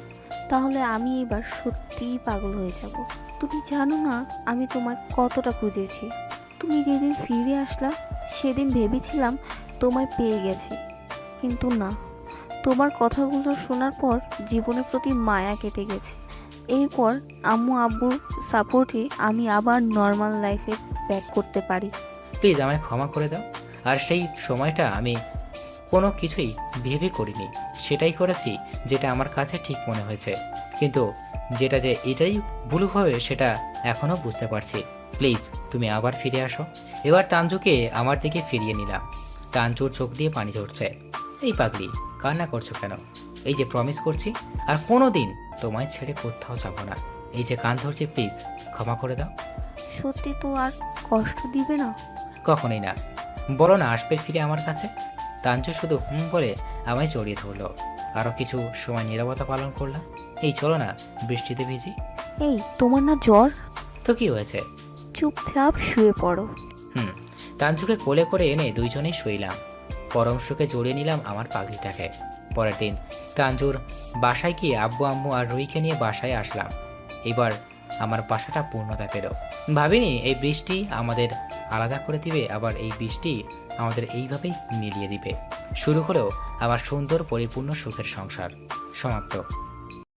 তাহলে আমি এবার সত্যিই পাগল হয়ে যাব। তুমি জানো না আমি তোমায় কতটা খুঁজেছি। তুমি যেদিন ফিরে আসলা সেদিন ভেবেছিলাম তোমায় পেয়ে গেছি, কিন্তু না। তোমার কথাগুলো শোনার পর জীবনের প্রতি মায়া কেটে গেছে। এরপর আম্মু আব্বুর সাপোর্টে আমি আবার নর্মাল লাইফে ব্যাক করতে পারি। প্লিজ আমায় ক্ষমা করে দাও। আর সেই সময়টা আমি কোনো কিছুই ভেবে করিনি। সেটাই করেছি যেটা আমার কাছে ঠিক মনে হয়েছে, কিন্তু যেটা যে এটাই ভুল হবে সেটা এখনও বুঝতে পারছি। প্লিজ তুমি আবার ফিরে আসো। এবার তাঞ্জুকে আমার দিকে ফিরিয়ে নিলাম। তাঞ্জুর চোখ দিয়ে পানি ঝরছে। এই পাগলি, কান্না করছো কেন? এই যে প্রমিস করছি আর কোনো দিন তোমায় ছেড়ে কোথাও যাব না। এই যে কান ধরছি, প্লিজ ক্ষমা করে দাও। সত্যি তো আর কষ্ট দিবে না? কখনোই না। বলো না আসবে ফিরে আমার কাছে। তাঞ্জু শুধু বলে আমায় জড়িয়ে ধরলো। আরও কিছু সময় নীরবতা পালন করলাম। এই চলো না বৃষ্টিতে ভিজি। এই তোমার না জ্বর? তো কি হয়েছে? চুপচাপ শুয়ে পড়ো। তাঞ্জুকে কোলে করে এনে দুইজনেই শুইলাম। পরম সুখে জড়িয়ে নিলাম আমার পাগলিটাকে। পরের দিন তানজুর বাসায় গিয়ে আব্বু আম্মু আর রুহিকে নিয়ে বাসায় আসলাম। এবার আমার বাসাটা পূর্ণতা পেল। ভাবিনি এই বৃষ্টি আমাদের আলাদা করে দিবে, আবার এই বৃষ্টি আমাদের এইভাবেই মিলিয়ে দিবে। শুরু হলেও আমার সুন্দর পরিপূর্ণ সুখের সংসার। সমাপ্ত।